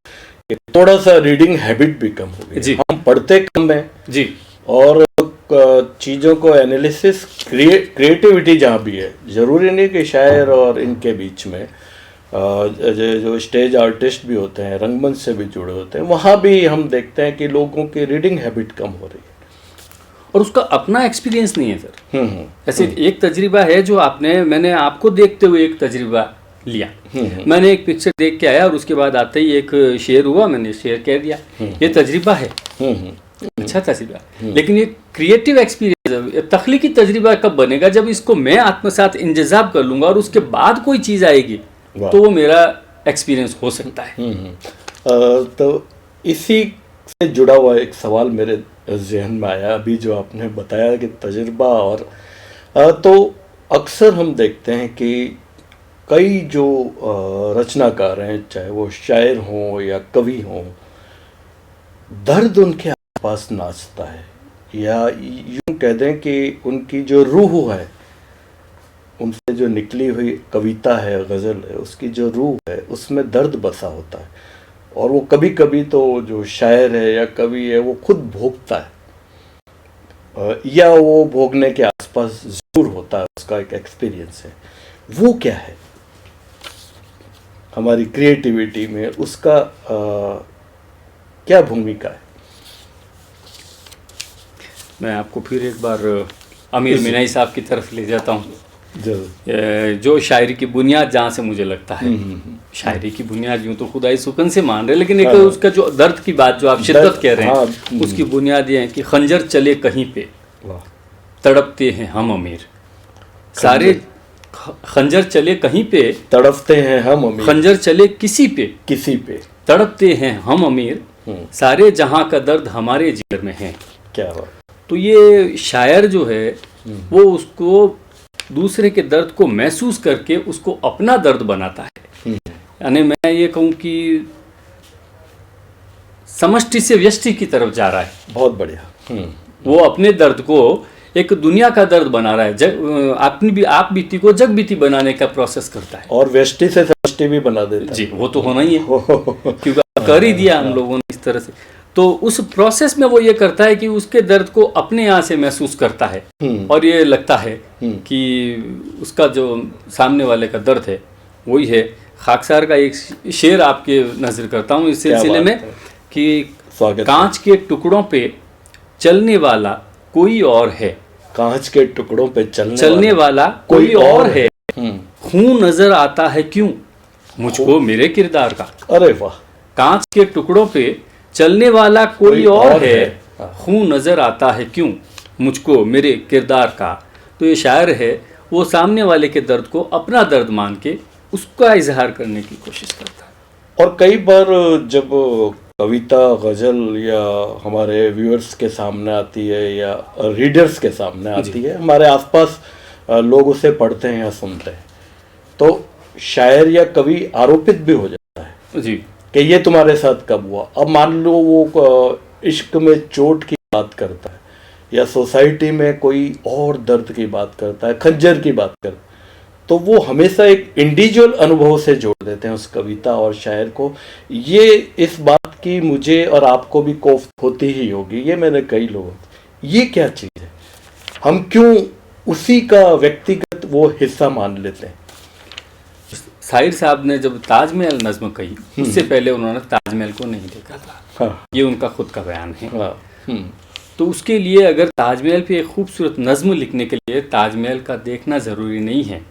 थोड़ा सा रीडिंग हैबिट भी कम हो गई। हम पढ़ते कम है जी, और चीज़ों को एनालिसिस, क्रिएटिविटी जहाँ भी है, ज़रूरी नहीं कि शायर और इनके बीच में जो स्टेज आर्टिस्ट भी होते हैं, रंगमंच से भी जुड़े होते हैं, वहाँ भी हम देखते हैं कि लोगों की रीडिंग हैबिट कम हो रही है, और उसका अपना एक्सपीरियंस नहीं है सर। ऐसे एक तजर्बा है जो मैंने आपको देखते हुए एक तजर्बा लिया। मैंने एक पिक्चर देख के आया और उसके बाद आते ही एक शेर हुआ, मैंने शेर कह दिया। ये तजर्बा है, अच्छा तजर्बा, लेकिन ये क्रिएटिव एक्सपीरियंस, तख्लीकी तजर्बा कब बनेगा? जब इसको मैं आत्मसात इंतजाब कर लूँगा और उसके बाद कोई चीज़ आएगी तो वो मेरा एक्सपीरियंस हो सकता है। तो इसी से जुड़ा हुआ एक सवाल मेरे जहन में आया अभी, जो आपने बताया कि तजर्बा, और तो अक्सर हम देखते हैं कि कई जो रचनाकार हैं, चाहे वो शायर हों या कवि हों, दर्द उनके आसपास नाचता है, या यूं कह दें कि उनकी जो रूह है, उनसे जो निकली हुई कविता है, गज़ल है, उसकी जो रूह है, उसमें दर्द बसा होता है, और वो कभी कभी तो जो शायर है या कवि है वो खुद भोगता है, या वो भोगने के आसपास ज़रूर होता है, उसका एक एक्सपीरियंस है। वो क्या है हमारी क्रिएटिविटी में, उसका क्या भूमिका है? मैं आपको फिर एक बार अमीर मिनाई साहब की तरफ ले जाता हूँ, जो शायरी की बुनियाद जहाँ से मुझे लगता है, शायरी की बुनियाद यूँ तो खुदाई सुकन से मान रहे, लेकिन एक उसका जो दर्द की बात जो आप शिद्दत कह रहे हैं, उसकी बुनियाद ये है कि खंजर चले कहीं पे तड़पते हैं हम अमीर, सारे खंजर चले कहीं पे तड़पते हैं हम अमीर, खंजर चले किसी पे तड़पते हैं हम अमीर, सारे जहाँ का दर्द हमारे जिगर में है। क्या बात। तो ये शायर जो है वो उसको दूसरे के दर्द को महसूस करके उसको अपना दर्द बनाता है। यानी मैं ये कहूँ कि समष्टि से व्यष्टि की तरफ जा रहा है। बहुत बढ़िया। वो अपने दर्द को एक दुनिया का दर्द बना रहा है, आप बीती को जग बीती बनाने का प्रोसेस करता है, और व्यष्टि से समष्टि भी बना देता है। जी, वो तो होना ही है क्योंकि कर ही दिया हम लोगों ने इस तरह से। तो उस प्रोसेस में वो ये करता है कि उसके दर्द को अपने यहाँ से महसूस करता है, और ये लगता है कि उसका जो सामने वाले का दर्द है वही है। खाकसार का एक शेर आपके नजर करता हूँ इस सिलसिले में कि कांच के टुकड़ों पे चलने वाला कोई और है, कांच के टुकड़ों पे चलने वाला कोई और है, खून नजर आता है क्यों मुझको मेरे किरदार का। अरे वाह। कांच के टुकड़ों पे चलने वाला कोई और है, खून नजर आता है क्यों मुझको मेरे किरदार का। तो ये शायर है, वो सामने वाले के दर्द को अपना दर्द मान के उसका इजहार करने की कोशिश करता है। और कई बार जब कविता, गज़ल या हमारे व्यूअर्स के सामने आती है या रीडर्स के सामने आती है, हमारे आसपास लोग उसे पढ़ते हैं या सुनते हैं, तो शायर या कवि आरोपित भी हो जाता है जी कि ये तुम्हारे साथ कब हुआ। अब मान लो वो इश्क में चोट की बात करता है, या सोसाइटी में कोई और दर्द की बात करता है, खंजर की बात करता है, तो वो हमेशा एक इंडिविजुअल अनुभव से जोड़ देते हैं उस कविता और शायर को। ये इस बात की मुझे और आपको भी कोफ्त होती ही होगी, ये मैंने कई लोगों, ये क्या चीज़ है, हम क्यों उसी का व्यक्तिगत वो हिस्सा मान लेते हैं। शाहिर साहब ने जब ताजमहल नज्म कही, उससे पहले उन्होंने ताजमहल को नहीं देखा था। हाँ ये उनका खुद का बयान है। हाँ तो उसके लिए अगर ताजमहल पे एक खूबसूरत नज्म लिखने के लिए ताजमहल का देखना ज़रूरी नहीं है।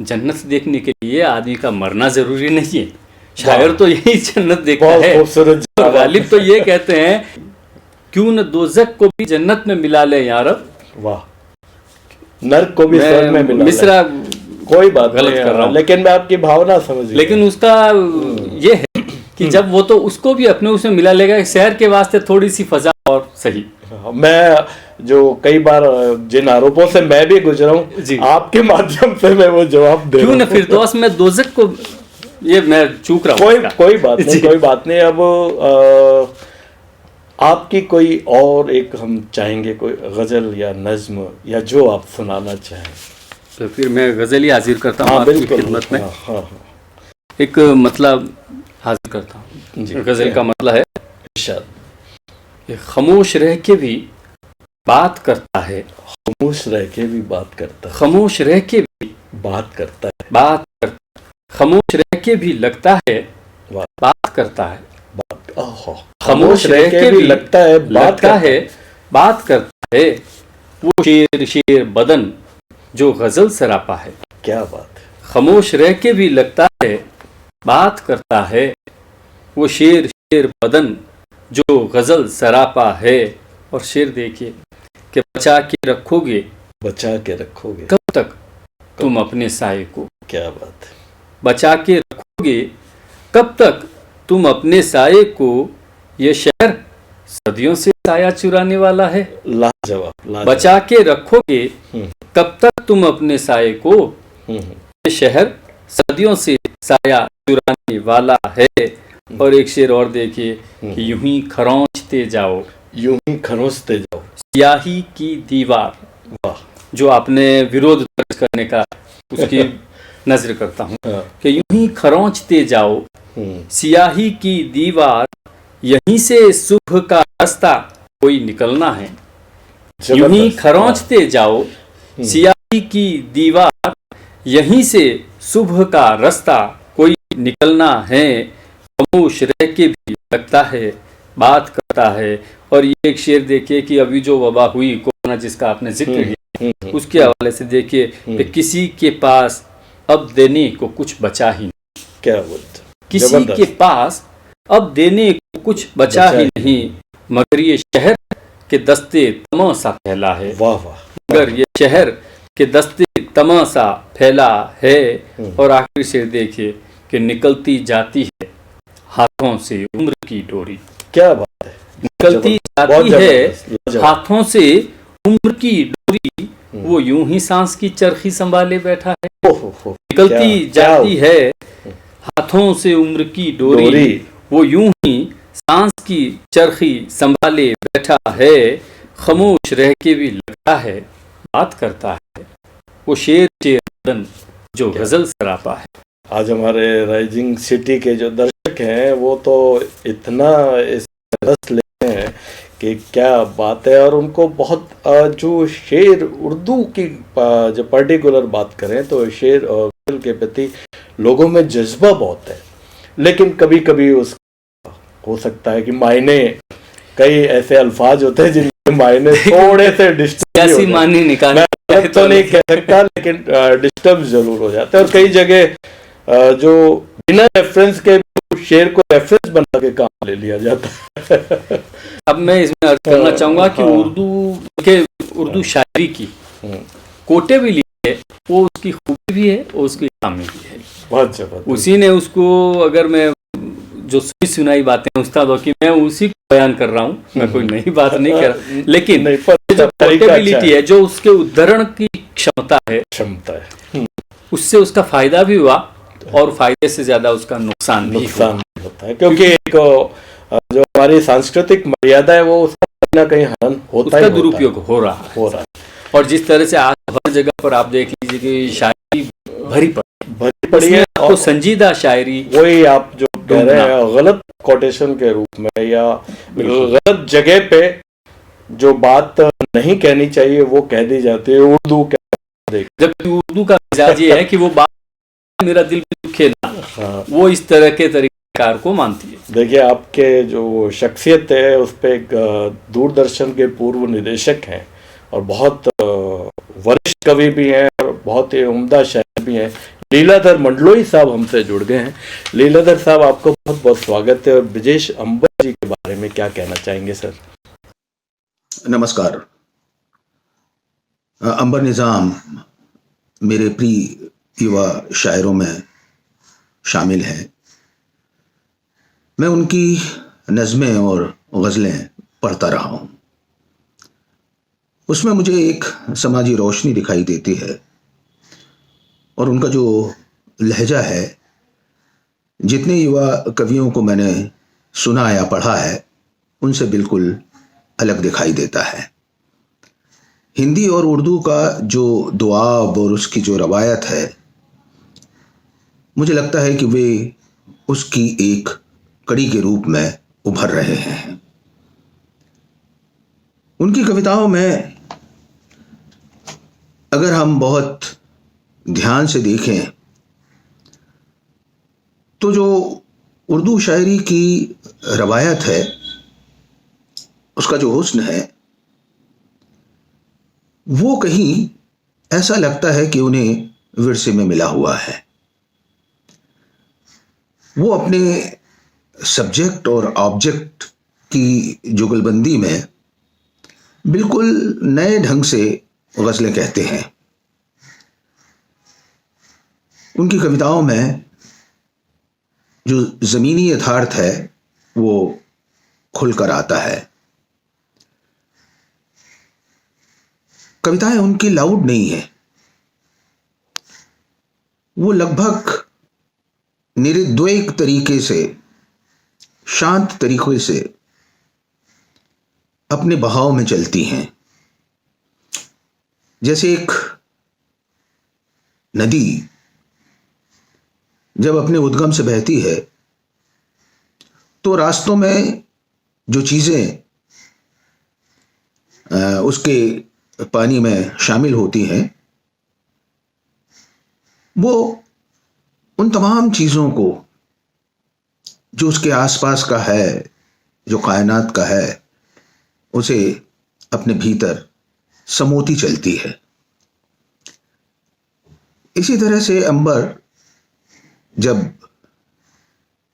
जन्नत देखने के लिए आदमी का मरना ज़रूरी नहीं है। शायर तो यही जन्नत देखता बहुत है। खूबसूरत और गालिब तो ये कहते हैं, क्यों न दोज़ख को भी जन्नत में मिला ले यारब। वाह, नर्क को भी स्वर्ग में मिला ले। मिसरा कोई बात गलत नहीं, कर रहा हूं। लेकिन मैं आपकी भावना समझ गया। लेकिन उसका ये है कि जब वो तो उसको भी अपने उसमें मिला लेगा, शहर के वास्ते थोड़ी सी फजा और सही। मैं जो कई बार जिन आरोपों से मैं भी गुजरा हूँ, आपके माध्यम से मैं वो जवाब दे रहा हूँ। क्यों न फिरदौस में दोज़ख को, ये मैं चूक रहा हूँ। कोई बात नहीं, कोई बात नहीं। अब आपकी कोई और एक हम चाहेंगे कोई गजल या नज्म या जो आप सुनाना चाहें। तो फिर मैं गजल ही हाजिर करता हूँ आपकी खिदमत में। हाँ। एक मतलब हाजिर करता हूँ। गजल का मतलब है, ये खामोश रह के भी बात करता है, खामोश रह के भी बात करता है, खामोश रह के भी बात करता है, बात करता, खामोश रह के भी लगता है बात करता है, खामोश रह के भी लगता है बात करता है। वो शेर बदन जो गजल सरापा है। क्या बात है। खामोश रह के भी लगता है बात करता है, वो शेर बदन जो गजल सरापा है। और शेर देखिए कि बचा के रखोगे कब तक तुम अपने साए को। क्या बात है। बचा के रखोगे कब तक तुम अपने साए को, ये शहर सदियों से साया चुराने वाला है। लाजवाब। बचा के रखोगे कब तक तुम अपने साए को, ये शहर सदियों से साया चुराने वाला है। और एक शेर और देखिए कि यूं ही खरोंचते जाओ स्याही की दीवार। वाह, जो आपने विरोध दर्ज करने का उसकी नजर करता हूँ कि यूं ही खरोंचते जाओ स्याही की दीवार, यहीं से सुबह का रास्ता कोई निकलना है। यूं ही खरोंचते जाओ स्याही की दीवार, यहीं से सुबह का रास्ता कोई निकलना है। खामोश रह के भी लगता है बात करता है। और ये एक शेर देखिए कि अभी जो वबा हुई कोरोना जिसका आपने जिक्र किया, उसके हवाले से देखिए कि किसी के पास अब देने को कुछ बचा ही नहीं। क्या बोलते, किसी के पास अब देने को कुछ बचा ही नहीं, मगर ये शहर के दस्ते तमाशा फैला है। वाह वाह। मगर ये शहर के दस्ते तमाशा फैला है। और आखिरी शेर देखिए कि निकलती जाती है हाथों से उम्र की डोरी। क्या बात है। निकलती जाती है हाथों से उम्र की डोरी, वो यूं ही सांस की चरखी संभाले बैठा है। निकलती जाती है हाथों से उम्र की डोरी, वो यूं ही सांस की चरखी संभाले बैठा है। खामोश रह के भी लगता है बात करता है, वो शेर बदन जो गजल सरापा है। आज हमारे राइजिंग सिटी के जो दर्शक हैं वो तो इतना इस रस लेते हैं कि क्या बात है। और उनको बहुत जो शेर उर्दू की जो पर्टिकुलर बात करें तो शेर और गजल के प्रति लोगों में जज्बा बहुत है। लेकिन कभी कभी उस हो सकता है कि मायने, कई ऐसे अल्फाज होते हैं जिनके मायने थोड़े से डिस्टर्ब मानी निकाल तो नहीं कह सकता, लेकिन डिस्टर्ब जरूर हो जाता है। और कई जगह जो बिना रेफरेंस के शेर को रेफरेंस बना के काम ले लिया जाता है। अब मैं इसमें अर्ज करना चाहूंगा कि उर्दू शायरी की कोटे भी लिए, वो उसकी खूबी भी है और उसकी खामी भी है। बहुत जबरदस्त। उसी ने उसको, अगर मैं जो सुनाई बातें उस्ताद की मैं उसी को बयान कर रहा हूँ, मैं कोई नई बात नहीं कर रहा, लेकिन जो पोर्टेबिलिटी है, जो उसके उद्धरण की क्षमता है, उससे उसका फायदा भी हुआ और फायदे से ज्यादा उसका नुकसान होता है। क्योंकि एक जो हमारी सांस्कृतिक मर्यादा है वो उसका कहीं ना कहीं हनन होता है, दुरुपयोग हो रहा है। और जिस तरह से आज हर जगह पर आप देख लीजिए कि शायरी भरी पड़ी है, तो संजीदा शायरी, वही आप जो कह रहे हैं गलत कोटेशन के रूप में या गलत जगह पे जो बात नहीं कहनी चाहिए वो कह दी जाती है। उर्दू जबकि उर्दू का मिजाज ये है कि वो बात मेरा दिल में दुखे ना, हाँ। वो इस तरह के तरीक़ाकार को मानती है। देखिए, आपके जो शख्सियत है उस पे एक दूरदर्शन के पूर्व निदेशक हैं और बहुत वरिष्ठ कवि भी हैं और बहुत ही उम्दा शायर भी हैं, लीलाधर मंडलोई साहब हमसे जुड़ गए हैं। लीलाधर साहब, आपको बहुत बहुत स्वागत है। और ब्रजेश अंबर जी के बारे में क्या कहना चाहेंगे सर? नमस्कार। अंबर निज़ाम मेरे प्रिय युवा शायरों में शामिल हैं। मैं उनकी नज़में और गज़लें पढ़ता रहा हूँ। उसमें मुझे एक समाजी रोशनी दिखाई देती है और उनका जो लहजा है, जितने युवा कवियों को मैंने सुना या पढ़ा है उनसे बिल्कुल अलग दिखाई देता है। हिंदी और उर्दू का जो दुआब और उसकी जो रवायत है, मुझे लगता है कि वे उसकी एक कड़ी के रूप में उभर रहे हैं। उनकी कविताओं में अगर हम बहुत ध्यान से देखें तो जो उर्दू शायरी की रवायत है, उसका जो हुस्न है, वो कहीं ऐसा लगता है कि उन्हें विरसे में मिला हुआ है। वो अपने सब्जेक्ट और ऑब्जेक्ट की जुगलबंदी में बिल्कुल नए ढंग से गज़लें कहते हैं। उनकी कविताओं में जो ज़मीनी यथार्थ है वो खुलकर आता है। कविताएं उनकी लाउड नहीं है, वो लगभग निरुद्वेग तरीके से, शांत तरीके से अपने बहाव में चलती हैं। जैसे एक नदी जब अपने उद्गम से बहती है तो रास्तों में जो चीज़ें उसके पानी में शामिल होती हैं, वो उन तमाम चीज़ों को जो उसके आसपास का है, जो कायनात का है, उसे अपने भीतर समोती चलती है। इसी तरह से अंबर जब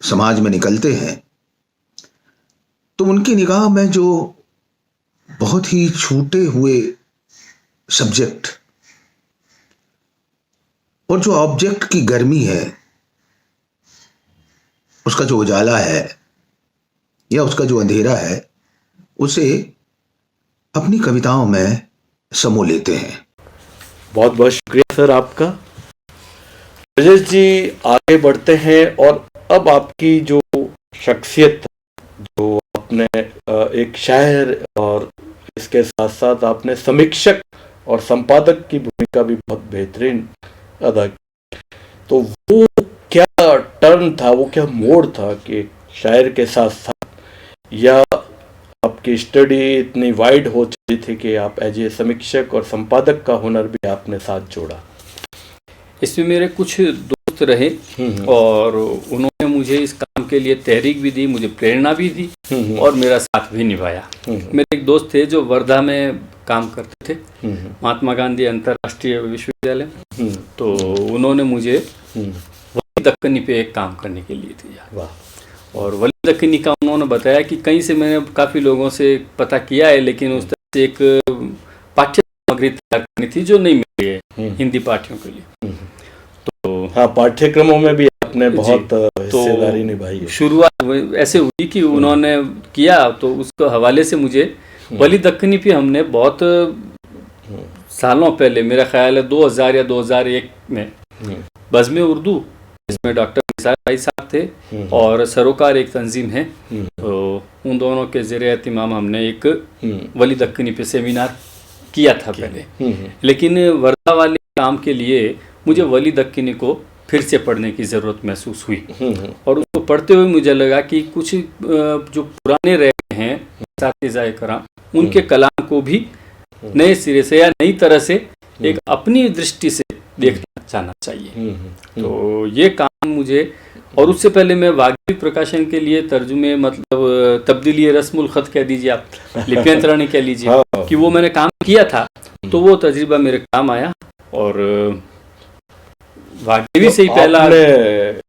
समाज में निकलते हैं तो उनकी निगाह में जो बहुत ही छूटे हुए सब्जेक्ट और जो ऑब्जेक्ट की गर्मी है, उसका जो उजाला है या उसका जो अंधेरा है, उसे अपनी कविताओं में समो लेते हैं। बहुत बहुत शुक्रिया सर आपका। ब्रजेश जी, आगे बढ़ते हैं और अब आपकी जो शख्सियत, जो आपने एक शायर और इसके साथ साथ आपने समीक्षक और संपादक की भूमिका भी बहुत बेहतरीन अदा की, तो वो क्या टर्न था, वो क्या मोड़ था कि शायर के साथ साथ, या आपकी स्टडी इतनी वाइड हो चुकी थी कि आप एज ए समीक्षक और संपादक का हुनर भी आपने साथ जोड़ा? इसमें मेरे कुछ दोस्त रहे और उन्होंने मुझे इस काम के लिए तहरीक भी दी, मुझे प्रेरणा भी दी और मेरा साथ भी निभाया। मेरे एक दोस्त थे जो वर्धा में काम करते थे, महात्मा गांधी अंतर्राष्ट्रीय विश्वविद्यालय, तो उन्होंने मुझे वली दक्कनी पे एक काम करने के लिए दिया। और वली दक्कनी का उन्होंने बताया कि कहीं से मैंने काफ़ी लोगों से पता किया है, लेकिन उस तरह से एक पाठ्य सामग्री तैयार करनी थी जो नहीं मिली है हिंदी पाठ्यों के लिए। तो हाँ, पाठ्यक्रमों में भी आपने बहुत हिस्सेदारी निभाई है। शुरुआत ऐसे हुई कि उन्होंने किया, तो उसको हवाले से मुझे वली दक्कनी पे हमने बहुत सालों पहले, मेरा ख्याल है 2000 या 2001 में बज़्म उर्दू, जिसमें डॉक्टर निसार भाई साहब थे और सरोकार एक तंजीम है, तो उन दोनों के ज़रिए एहतिमाम हमने एक वली दक्कनी पे सेमिनार किया था पहले। लेकिन वर्धा वाले काम के लिए मुझे वली दक्कनी को फिर से पढ़ने की ज़रूरत महसूस हुई और उसको पढ़ते हुए मुझे लगा कि कुछ जो पुराने रह गए हैं साथीज़ाए कराम, उनके कलाम को भी नए सिरे से या नई तरह से एक अपनी दृष्टि से देखना चाहना चाहिए। तो ये काम मुझे, और उससे पहले मैं वाग्देवी प्रकाशन के लिए तर्जुमे मतलब तब्दीली रस्मुल खत कह दीजिए आप, लिप्यंतरण कह लीजिए, कि वो मैंने काम किया था, तो वो तजुर्बा मेरे काम आया। और वाग्देवी से ही पहला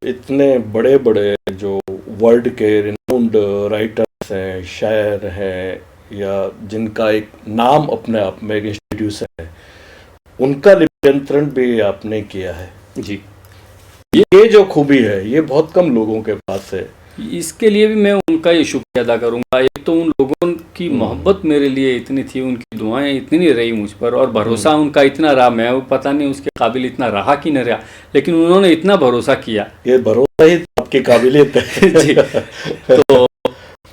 इतने बड़े बड़े जो वर्ल्ड के रिनाउंड राइटर्स हैं, शायर हैं, या जिनका एक नाम अपने आप में एक इंस्टीट्यूशन है, उनका लिप्यंतरण भी आपने किया है जी। ये जो खूबी है ये बहुत कम लोगों के पास है। इसके लिए भी मैं उनका ही शुक्रिया अदा करूंगा। एक तो उन लोगों की मोहब्बत मेरे लिए इतनी थी, उनकी दुआएं इतनी रही मुझ पर, और भरोसा उनका इतना रहा, मैं पता नहीं उसके काबिल इतना रहा कि नहीं रहा, लेकिन उन्होंने इतना भरोसा किया। ये भरोसा ही आपकी काबिलियत है। जी। तो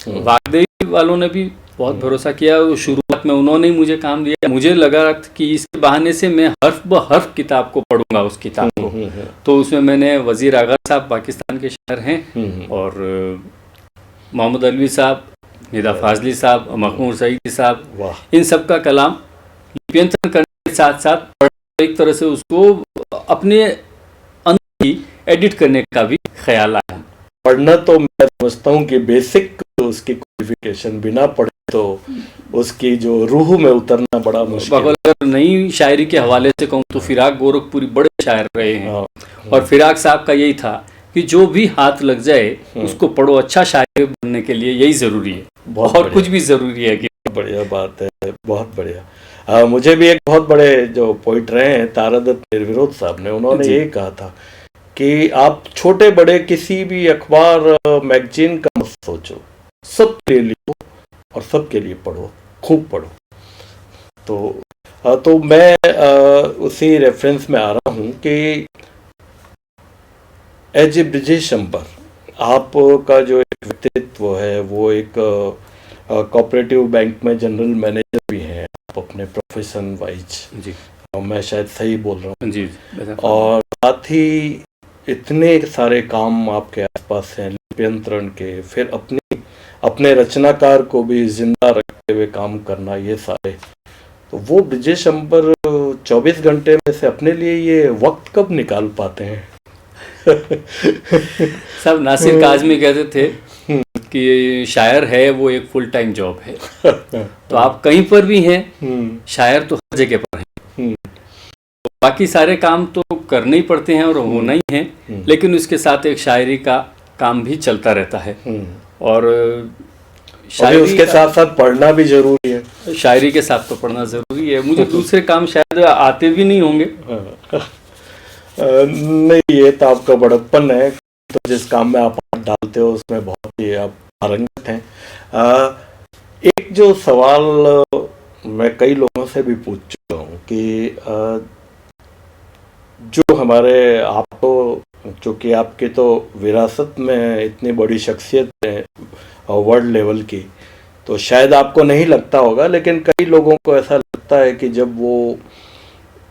वाग्देवी वालों ने भी बहुत भरोसा किया। शुरुआत में उन्होंने ही मुझे काम दिया। मुझे लगा कि इसके बहाने से मैं हर्फ ब हर्फ किताब को पढ़ूंगा, उस किताब को। तो उसमें मैंने वजीर आगा साहब पाकिस्तान के शायर हैं, और मोहम्मद अलवी साहब, निदा फाजली साहब, मखमूर सईदी साहब, इन सब का कलाम लिप्यंतरण करने के साथ साथ एक तरह से उसको अपने अंदर ही एडिट करने का भी ख्याल आया। पढ़ना तो मैं समझता हूँ कि बेसिक उसकी क्वालिफिकेशन, बिना पढ़े तो उसकी जो रूह में उतरना बड़ा मुश्किल है। अगर नई शायरी के हवाले से कहूँ तो फिराक गोरखपुरी बड़े शायर रहे हैं, और फिराक साहब का यही था कि जो भी हाथ लग जाए उसको पढ़ो। अच्छा शायर बनने के लिए यही जरूरी है, और कुछ भी जरूरी है। कि बढ़िया बात है, बहुत बढ़िया। मुझे भी एक बहुत बड़े जो पोइट रहे हैं तारादत्त निर्विरोध साहब ने, उन्होंने यही कहा था कि आप छोटे बड़े किसी भी अखबार मैगजीन का मत सोचो, सबके लिए लिखो और सबके लिए पढ़ो, खूब पढ़ो। तो मैं उसी रेफरेंस में आ रहा हूँ कि एज ए ब्रिजेश अंबर, आपका जो एक व्यक्तित्व है वो एक कोऑपरेटिव बैंक में जनरल मैनेजर भी हैं आप अपने प्रोफेशन वाइज जी। मैं शायद सही बोल रहा हूँ जी। और साथ ही इतने सारे काम आपके आसपास हैं लिप्यंतरण के, फिर अपने रचनाकार को भी जिंदा रखते हुए काम करना, ये सारे। तो वो ब्रिजेश अंबर 24 घंटे में से अपने लिए ये वक्त कब निकाल पाते हैं? सब नासिर काज़मी कहते थे कि शायर है वो एक फुल टाइम जॉब है। तो आप कहीं पर भी हैं, शायर तो हर जगह पर हैं। तो बाकी सारे काम तो करने ही पड़ते हैं और होना ही है, लेकिन उसके साथ एक शायरी का काम भी चलता रहता है। और शायरी उसके साथ साथ पढ़ना भी जरूरी है। शायरी के साथ तो पढ़ना जरूरी है। मुझे दूसरे काम शायद आते भी नहीं होंगे। नहीं, ये तो आपका बड़प्पन है। तो जिस काम में आप हाथ डालते हो उसमें बहुत ही आप पारंगत हैं। एक जो सवाल मैं कई लोगों से भी पूछ चुका हूँ कि जो हमारे, आप तो चूँकि आपके तो विरासत में इतनी बड़ी शख्सियत है वर्ल्ड लेवल की, तो शायद आपको नहीं लगता होगा, लेकिन कई लोगों को ऐसा लगता है कि जब वो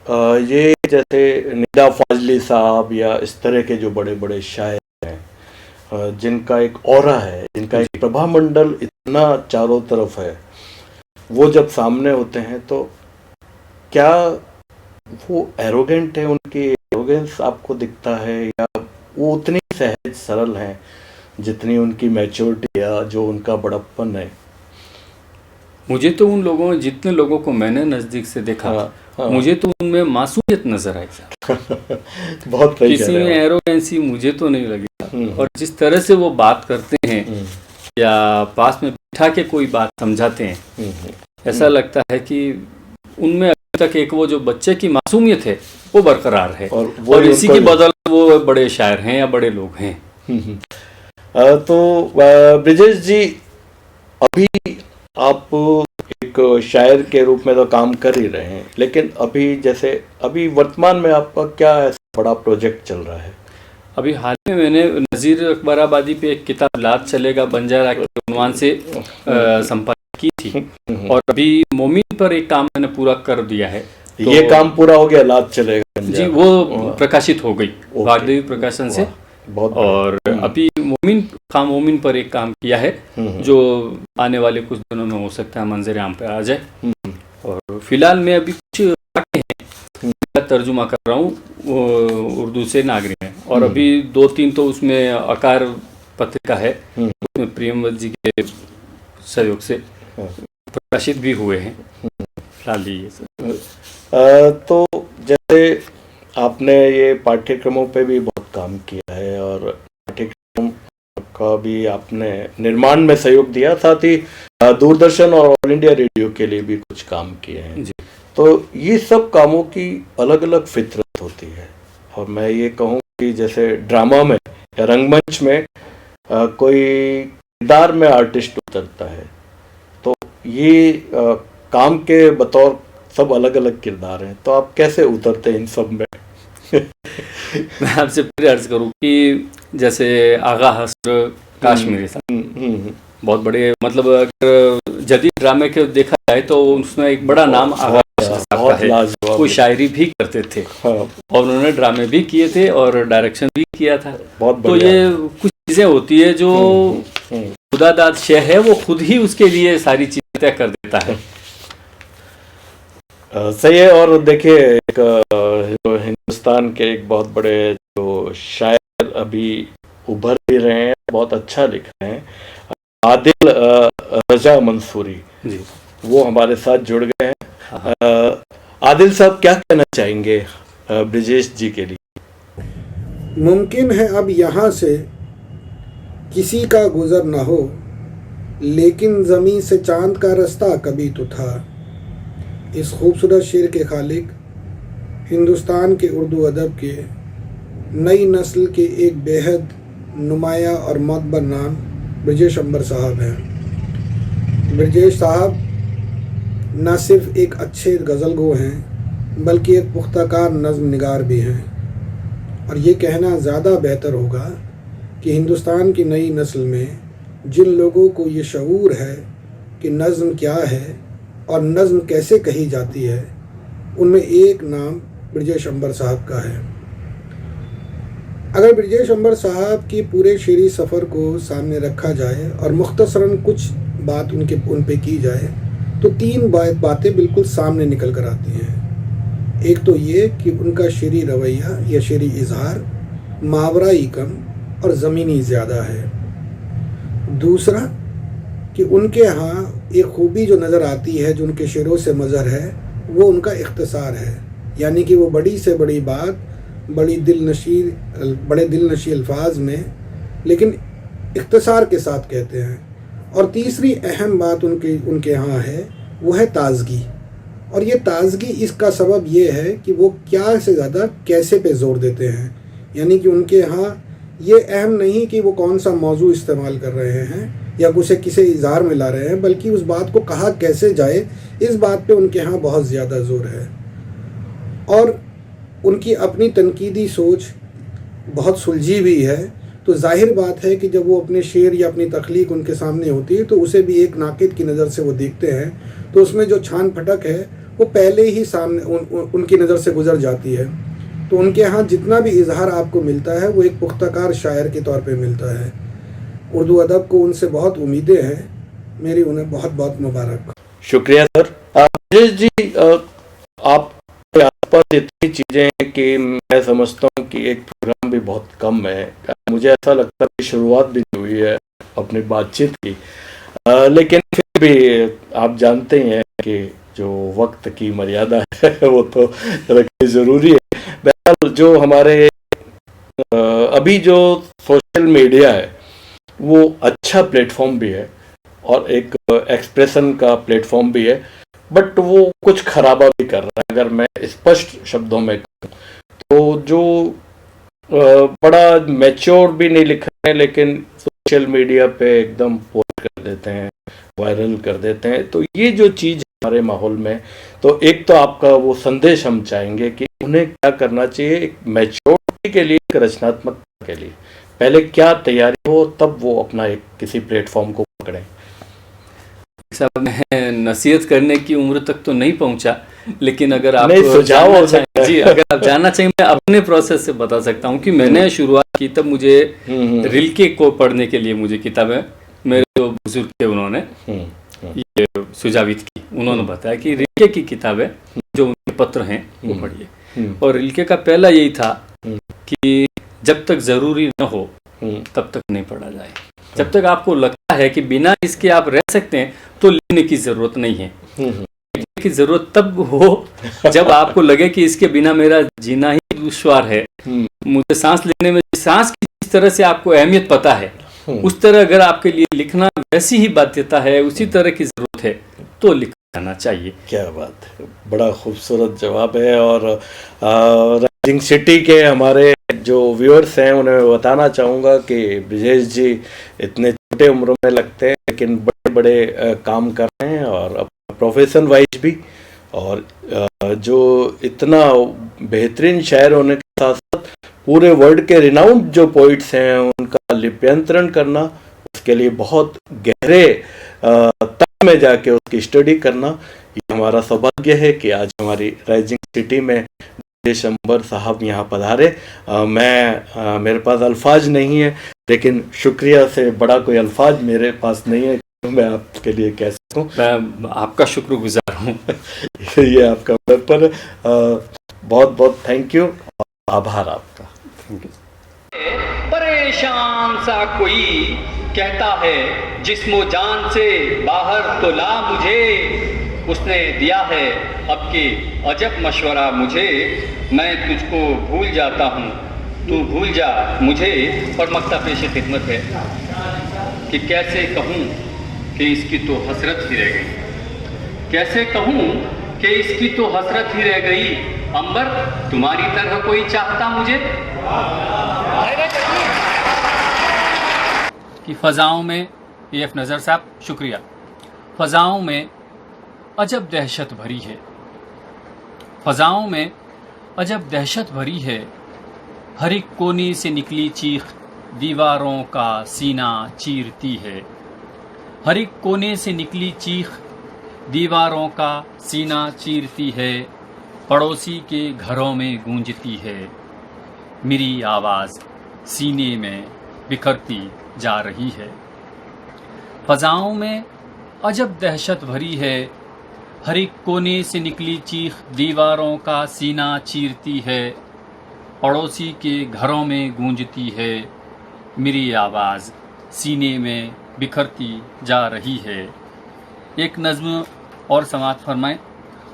ये जैसे निदा फाजली साहब या इस तरह के जो बड़े बड़े शायर हैं जिनका एक ऑरा है, जिनका एक प्रभा मंडल इतना चारों तरफ है, वो जब सामने होते हैं तो क्या वो एरोगेंट है, उनकी एरोगेंस आपको दिखता है, या वो उतनी सहज सरल हैं जितनी उनकी मैच्योरिटी या जो उनका बड़प्पन है? मुझे तो उन लोगों, जितने लोगों को मैंने नज़दीक से देखा, मुझे तो उनमें मासूमियत नजर आई। बहुत सही, किसी में एरोगेंसी मुझे तो नहीं लगी। और जिस तरह से वो बात करते हैं या पास में बैठा के कोई बात समझाते हैं, ऐसा लगता है कि उनमें अभी तक एक वो जो बच्चे की मासूमियत है वो बरकरार है, और इसी की बदौलत वो बड़े शायर हैं या बड़े लोग हैं। तो ब्रिजेश जी, अभी आप एक शायर के रूप में तो काम कर ही रहे हैं, लेकिन अभी वर्तमान में आपका क्या ऐसा बड़ा प्रोजेक्ट चल रहा है? अभी हाल में मैंने नज़ीर अकबराबादी पे एक किताब लात चलेगा बंजारा के उन्वान से संपादित की थी, और अभी मोमिन पर एक काम मैंने पूरा कर दिया है। तो ये काम पूरा हो गया, लात चलेगा जी, वो प्रकाशित हो गई वाग्देवी प्रकाशन से। और अभी मोमिन पर एक काम किया है जो आने वाले कुछ दिनों में हो सकता है मंजर आम पे आ जाए। और फिलहाल मैं अभी कुछ पाठे हैं जिनका तर्जुमा कर रहा हूँ उर्दू से नागरी में, और अभी 2-3 तो उसमें आकार पत्रिका है, उसमें प्रियमवत जी के सहयोग से प्रकाशित भी हुए हैं फिलहाल ये सब। तो जैसे आपने ये पाठ्यक्रमों पे भी बहुत काम किया है और पाठ्यक्रम का भी आपने निर्माण में सहयोग दिया, साथ ही दूरदर्शन और ऑल इंडिया रेडियो के लिए भी कुछ काम किए हैं जी। तो ये सब कामों की अलग अलग फितरत होती है, और मैं ये कहूँ कि जैसे ड्रामा में या रंगमंच में कोई किरदार में आर्टिस्ट उतरता है, तो ये काम के बतौर सब अलग अलग किरदार हैं, तो आप कैसे उतरते हैं इन सब में? मैं आपसे फिर अर्ज करूँ कि जैसे आगा हस्र काश्मीरी साहब बहुत बड़े, मतलब अगर जदीद ड्रामे के देखा जाए तो उसमें एक बड़ा नाम आगा हस्र साहब का है। वो शायरी भी करते थे और उन्होंने ड्रामे भी किए थे और डायरेक्शन भी किया था। तो ये कुछ चीज़ें होती है जो खुदादाद शय है, वो खुद ही उसके लिए सारी चीज़ें तय कर देता है। सही है। और देखिए एक हिंदुस्तान के एक बहुत बड़े जो शायर अभी उभर भी रहे हैं, बहुत अच्छा लिख रहे हैं, आदिल रजा मंसूरी जी, वो हमारे साथ जुड़ गए हैं। आदिल साहब क्या कहना चाहेंगे ब्रिजेश जी के लिए? मुमकिन है अब यहाँ से किसी का गुजर न हो, लेकिन ज़मीन से चांद का रास्ता कभी तो था। इस खूबसूरत शेर के खालिक हिंदुस्तान के उर्दू अदब के नई नस्ल के एक बेहद नुमाया और मोतबर नाम ब्रजेश अंबर साहब हैं। ब्रजेश साहब न सिर्फ एक अच्छे गज़ल गो हैं, बल्कि एक पुख्ताकार नज़्म निगार भी हैं। और ये कहना ज़्यादा बेहतर होगा कि हिंदुस्तान की नई नस्ल में जिन लोगों को ये शऊर है कि नज़्म क्या है और नज़्म कैसे कही जाती है, उनमें एक नाम ब्रजेश अंबर साहब का है। अगर ब्रजेश अंबर साहब की पूरे शेरी सफ़र को सामने रखा जाए और मुख्तसरन कुछ बात उन पे की जाए तो 3 बातें बिल्कुल सामने निकल कर आती हैं। एक तो ये कि उनका शेरी रवैया या शेरी इजहार मावराई कम और ज़मीनी ज़्यादा है। दूसरा कि उनके यहाँ एक खूबी जो नज़र आती है, जो उनके शेरों से मज़हर है, वो उनका इख्तिसार है, यानी कि वो बड़ी से बड़ी बात बड़े दिल नशी अल्फाज में लेकिन इख्तिसार के साथ कहते हैं। और तीसरी अहम बात उनके यहाँ है, वो है ताज़गी। और ये ताज़गी इसका सबब ये है कि वो क्या से ज़्यादा कैसे पे ज़ोर देते हैं, यानी कि उनके यहाँ ये अहम नहीं कि वो कौन सा मौजू इस्तेमाल कर रहे हैं या उसे किसी इज़हार में ला रहे हैं, बल्कि उस बात को कहा कैसे जाए, इस बात पे उनके यहाँ बहुत ज़्यादा ज़ोर है। और उनकी अपनी तनकीदी सोच बहुत सुलझी भी है, तो जाहिर बात है कि जब वो अपने शेर या अपनी तख्लीक उनके सामने होती है तो उसे भी एक नाकिद की नज़र से वो देखते हैं, तो उसमें जो छान फटक है वो पहले ही सामने उनकी नज़र से गुजर जाती है। तो उनके यहाँ जितना भी इजहार आपको मिलता है वो एक पुख्ताकार शायर के तौर पे मिलता है। उर्दू अदब को उनसे बहुत उम्मीदें हैं, मेरी उन्हें बहुत बहुत मुबारक। शुक्रिया सर। ब्रजेश जी, आपके आसपास इतनी चीज़ें हैं कि मैं समझता हूँ कि एक प्रोग्राम भी बहुत कम है। मुझे ऐसा लगता है कि शुरुआत भी हुई है अपनी बातचीत की, लेकिन फिर भी आप जानते हैं कि जो वक्त की मर्यादा है वो तो रखनी ज़रूरी है। बहरहाल जो हमारे अभी जो सोशल मीडिया है वो अच्छा प्लेटफॉर्म भी है और एक एक्सप्रेशन का प्लेटफॉर्म भी है, बट वो कुछ खराबा भी कर रहा है। अगर मैं स्पष्ट शब्दों में कहूँ तो जो बड़ा मैच्योर भी नहीं लिख रहे हैं, लेकिन सोशल मीडिया पे एकदम पोस्ट कर देते हैं, वायरल कर देते हैं, तो ये जो चीज़ हमारे माहौल में, तो एक तो आपका वो संदेश हम चाहेंगे कि उन्हें क्या करना चाहिए एक मैच्योरिटी के लिए, एक रचनात्मकता के लिए, पहले क्या तैयारी हो तब वो अपना एक किसी प्लेटफॉर्म को पकड़ें। साहब, मैं नसीहत करने की उम्र तक तो नहीं पहुंचा, लेकिन अगर आप सुझाव हो सकता है जी, अगर आप जानना चाहिए, मैं अपने प्रोसेस से बता सकता हूं कि मैंने शुरुआत की तब मुझे रिल्के को पढ़ने के लिए मुझे किताबें मेरे जो बुजुर्ग थे उन्होंने ये सुजावित की, उन्होंने बताया कि रिल्के की किताब है, जो उनके पत्र हैं वो पढ़िए। और रिल्के का पहला यही था कि जब तक जरूरी न हो तब तक नहीं पढ़ा जाए। जब तक आपको लगता है कि बिना इसके आप रह सकते हैं तो लिखने की जरूरत नहीं है। लिखने की जरूरत तब हो जब आपको लगे कि इसके बिना मेरा जीना ही दुश्वार है। मुझे सांस लेने में, सांस की जिस तरह से आपको अहमियत पता है, उस तरह अगर आपके लिए लिखना वैसी ही बाध्यता है, उसी तरह की जरूरत है, तो लिखना जाना चाहिए। क्या बात है, बड़ा खूबसूरत जवाब है। और राइजिंग सिटी के हमारे जो व्यूअर्स हैं उन्हें मैं बताना चाहूँगा कि ब्रजेश जी इतने छोटे उम्र में लगते हैं लेकिन बड़े बड़े काम कर रहे हैं, और प्रोफेशन वाइज भी, और जो इतना बेहतरीन शायर होने के साथ साथ पूरे वर्ल्ड के रिनाउंड जो पोइट्स हैं उनका लिप्यंतरण करना, उसके लिए बहुत गहरे तह में जाके उसकी स्टडी करना, ये हमारा सौभाग्य है कि आज हमारी राइजिंग सिटी में ब्रजेश अंबर साहब यहाँ पधारे। मेरे पास अल्फाज नहीं है, लेकिन शुक्रिया से बड़ा कोई अल्फाज मेरे पास नहीं है तो मैं आपके लिए कह सकूं। मैं आपका शुक्रगुजार हूँ। ये आपका पर बहुत बहुत थैंक यू, आभार आपका। Thank you. परेशान सा कोई कहता है जिस्मो जान से बाहर तो ला मुझे, उसने दिया है अब के अजब मशवरा मुझे, मैं तुझको भूल जाता हूँ तू भूल जा मुझे। और मक्ता पेश खिदमत है कि कैसे कहूँ कि इसकी तो हसरत ही रह गई, कैसे कहूँ कि इसकी तो हसरत ही रह गई, अंबर तुम्हारी तरह कोई चाहता मुझे। कि फ़ज़ाओं में, AF नज़र साहब शुक्रिया, फ़ज़ाओं में अजब दहशत भरी है, फ़ज़ाओं में अजब दहशत भरी है, हर एक कोने से निकली चीख दीवारों का सीना चीरती है, हर एक कोने से निकली चीख दीवारों का सीना चीरती है, पड़ोसी के घरों में गूंजती है, मेरी आवाज़ सीने में बिखरती जा रही है। फ़ज़ाओं में अजब दहशत भरी है, हर एक कोने से निकली चीख दीवारों का सीना चीरती है, पड़ोसी के घरों में गूंजती है, मेरी आवाज़ सीने में बिखरती जा रही है। एक नज़्म और समाअत फरमाएं।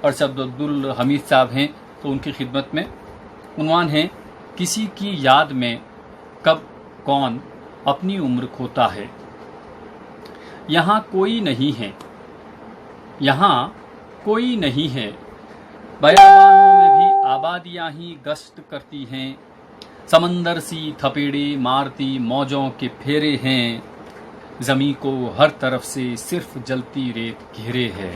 अरशद अब्दुल हमीद साहब हैं तो उनकी खिदमत में उन्वान है, किसी की याद में कब कौन अपनी उम्र खोता है, यहाँ कोई नहीं है, यहाँ कोई नहीं है, बयाबानों में भी आबादियाँ ही गश्त करती हैं, समंदर सी थपेड़े मारती मौजों के फेरे हैं, ज़मीं को हर तरफ से सिर्फ जलती रेत घेरे है,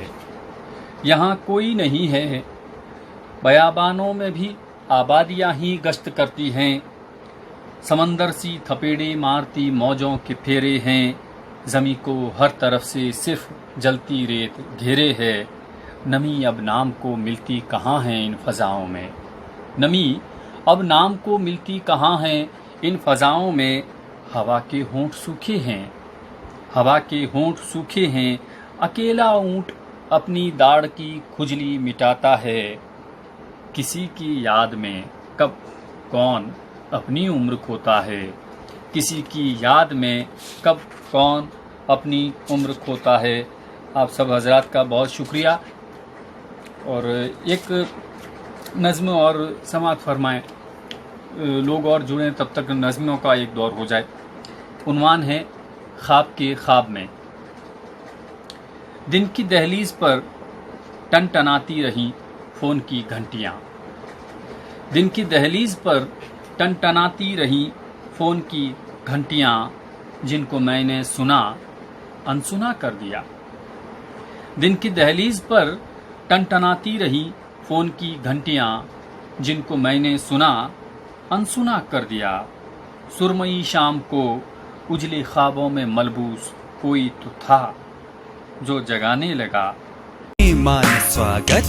यहाँ कोई नहीं है, बयाबानों में भी आबादियाँ ही गश्त करती हैं, समंदर सी थपेड़े मारती मौजों के फेरे हैं, ज़मीं को हर तरफ से सिर्फ जलती रेत घेरे है, नमी अब नाम को मिलती कहाँ है इन फ़ज़ाओं में, नमी अब नाम को मिलती कहाँ है इन फ़ज़ाओं में, हवा के होंठ सूखे हैं, हवा के होंठ सूखे हैं, अकेला ऊँट अपनी दाढ़ की खुजली मिटाता है, किसी की याद में कब कौन अपनी उम्र खोता है, किसी की याद में कब कौन अपनी उम्र खोता है। आप सब हजरात का बहुत शुक्रिया। और एक नज़्म और समाअत फरमाएं, लोग और जुड़ें तब तक नज़्मों का एक दौर हो जाए। उन्वान है ख्वाब के ख्वाब में। दिन की दहलीज पर टनटनाती रहीं फ़ोन की घंटियाँ, दिन की दहलीज पर टनटनाती रहीं फ़ोन की घंटियाँ, जिनको मैंने सुना अनसुना कर दिया, दिन की दहलीज पर टनटनाती रहीं फ़ोन की घंटियाँ, जिनको मैंने सुना अनसुना कर दिया, सुरमई शाम को उजले ख्वाबों में मलबूस कोई तो था जो जगाने लगा। मान स्वागत,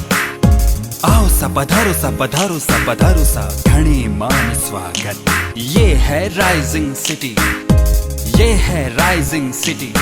आओ सा पधारो सा पधारो सा पधारो सा, घणे मान स्वागत। ये है राइजिंग सिटी, ये है राइजिंग सिटी।